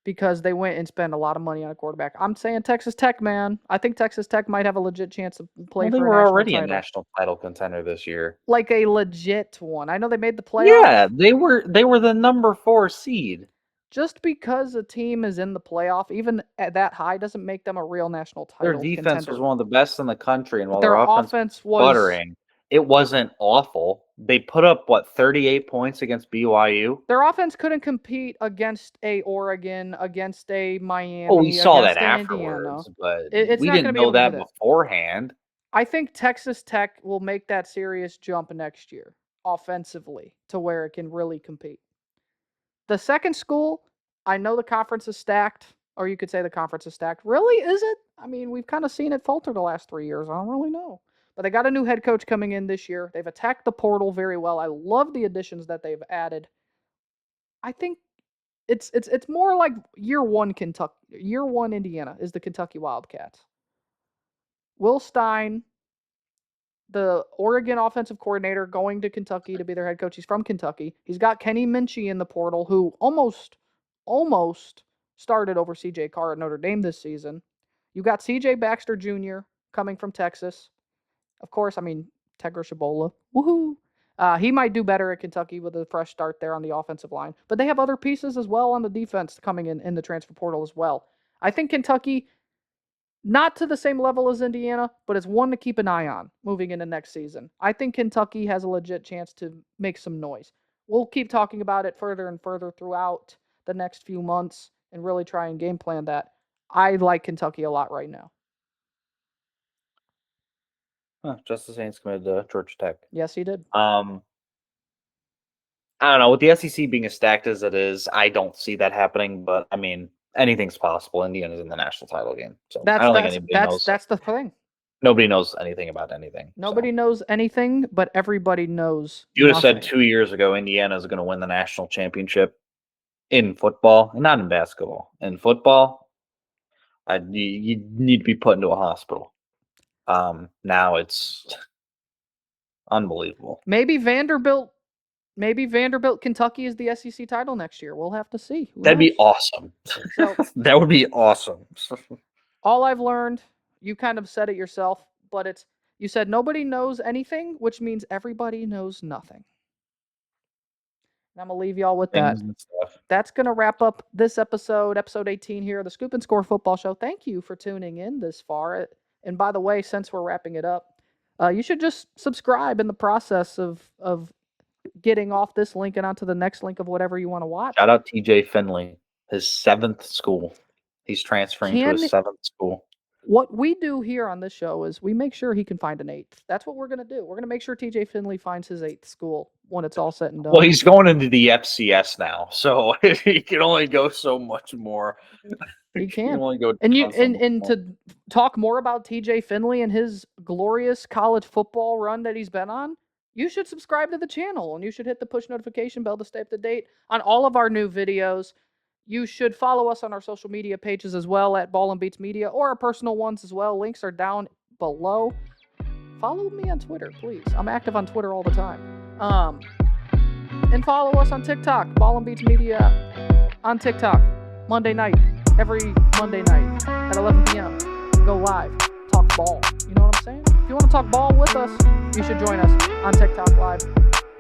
[SPEAKER 2] because they went and spent a lot of money on a quarterback. I'm saying Texas Tech, man. I think Texas Tech might have a legit chance to play
[SPEAKER 3] They
[SPEAKER 2] for a
[SPEAKER 3] were
[SPEAKER 2] national
[SPEAKER 3] already
[SPEAKER 2] title.
[SPEAKER 3] a national title contender this year.
[SPEAKER 2] Like a legit one. I know they made the playoffs.
[SPEAKER 3] Yeah, they were the number 4 seed.
[SPEAKER 2] Just because a team is in the playoff, even at that high, doesn't make them a real national
[SPEAKER 3] Their
[SPEAKER 2] title
[SPEAKER 3] defense
[SPEAKER 2] contender.
[SPEAKER 3] was one of the best in the country, and while
[SPEAKER 2] Their
[SPEAKER 3] their offense was buttering, it wasn't awful. They put up 38 points against BYU.
[SPEAKER 2] Their offense couldn't compete against a Oregon, against a Miami.
[SPEAKER 3] Oh, we saw that
[SPEAKER 2] against
[SPEAKER 3] afterwards, but
[SPEAKER 2] It's
[SPEAKER 3] we
[SPEAKER 2] not
[SPEAKER 3] didn't
[SPEAKER 2] gonna be
[SPEAKER 3] know
[SPEAKER 2] able to
[SPEAKER 3] that
[SPEAKER 2] do that.
[SPEAKER 3] beforehand.
[SPEAKER 2] I think Texas Tech will make that serious jump next year offensively to where it can really compete. The second school, I know the conference is stacked, or you could say the conference is stacked. Really, is it? I mean, we've kind of seen it falter the last 3 years. I don't really know. But they got a new head coach coming in this year. They've attacked the portal very well. I love the additions that they've added. I think it's more like year one Kentucky. Year one Indiana is the Kentucky Wildcats. Will Stein, the Oregon offensive coordinator, going to Kentucky to be their head coach. He's from Kentucky. He's got Kenny Minchie in the portal, who almost started over C.J. Carr at Notre Dame this season. You got C.J. Baxter Jr. coming from Texas. Of course, I mean, Tegra Shabola. Woohoo! He might do better at Kentucky with a fresh start there on the offensive line. But they have other pieces as well on the defense coming in the transfer portal as well. I think Kentucky, not to the same level as Indiana, but it's one to keep an eye on moving into next season. I think Kentucky has a legit chance to make some noise. We'll keep talking about it further and further throughout the next few months and really try and game plan that. I like Kentucky a lot right now.
[SPEAKER 3] Justice Haynes committed to Georgia Tech.
[SPEAKER 2] Yes, he did.
[SPEAKER 3] I don't know. With the SEC being as stacked as it is, I don't see that happening. But I mean, anything's possible. Indiana's in the national title game, so I don't think anybody knows.
[SPEAKER 2] That's the thing.
[SPEAKER 3] Nobody knows anything about anything.
[SPEAKER 2] Nobody knows anything, but everybody knows.
[SPEAKER 3] You would have said 2 years ago Indiana is going to win the national championship in football, and not in basketball. In football, you need to be put into a hospital. Now it's unbelievable.
[SPEAKER 2] Maybe Vanderbilt, Kentucky is the SEC title next year. We'll have to see.
[SPEAKER 3] That'd be awesome.
[SPEAKER 2] So,
[SPEAKER 3] that would be awesome.
[SPEAKER 2] all I've learned, you kind of said it yourself, but you said nobody knows anything, which means everybody knows nothing. And I'm going to leave y'all with that. That's going to wrap up this episode 18 here of the Scoop and Score Football Show. Thank you for tuning in this far. And by the way, since we're wrapping it up, you should just subscribe in the process of getting off this link and onto the next link of whatever you want to watch.
[SPEAKER 3] Shout out TJ Finley, his 7th school. He's transferring to his 7th school.
[SPEAKER 2] What we do here on this show is we make sure he can find an 8th. That's what we're going to do. We're going to make sure TJ Finley finds his 8th school when it's all said and done.
[SPEAKER 3] Well, he's going into the FCS now, so he can only go so much more.
[SPEAKER 2] He can.
[SPEAKER 3] only go
[SPEAKER 2] and to talk more about TJ Finley and his glorious college football run that he's been on, you should subscribe to the channel and you should hit the push notification bell to stay up to date on all of our new videos. You should follow us on our social media pages as well at Ball N Beatz Media, or our personal ones as well. Links are down below. Follow me on Twitter, please. I'm active on Twitter all the time. And follow us on TikTok, Ball N Beatz Media on TikTok. Monday night, every Monday night at 11 p.m. Go live, talk ball. You know what I'm saying? If you want to talk ball with us, you should join us on TikTok Live.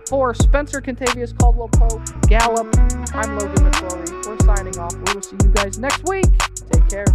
[SPEAKER 2] For Spencer Contavious Caldwell-Pope, Gallup, I'm Logan McCrory. We're signing off. We will see you guys next week. Take care.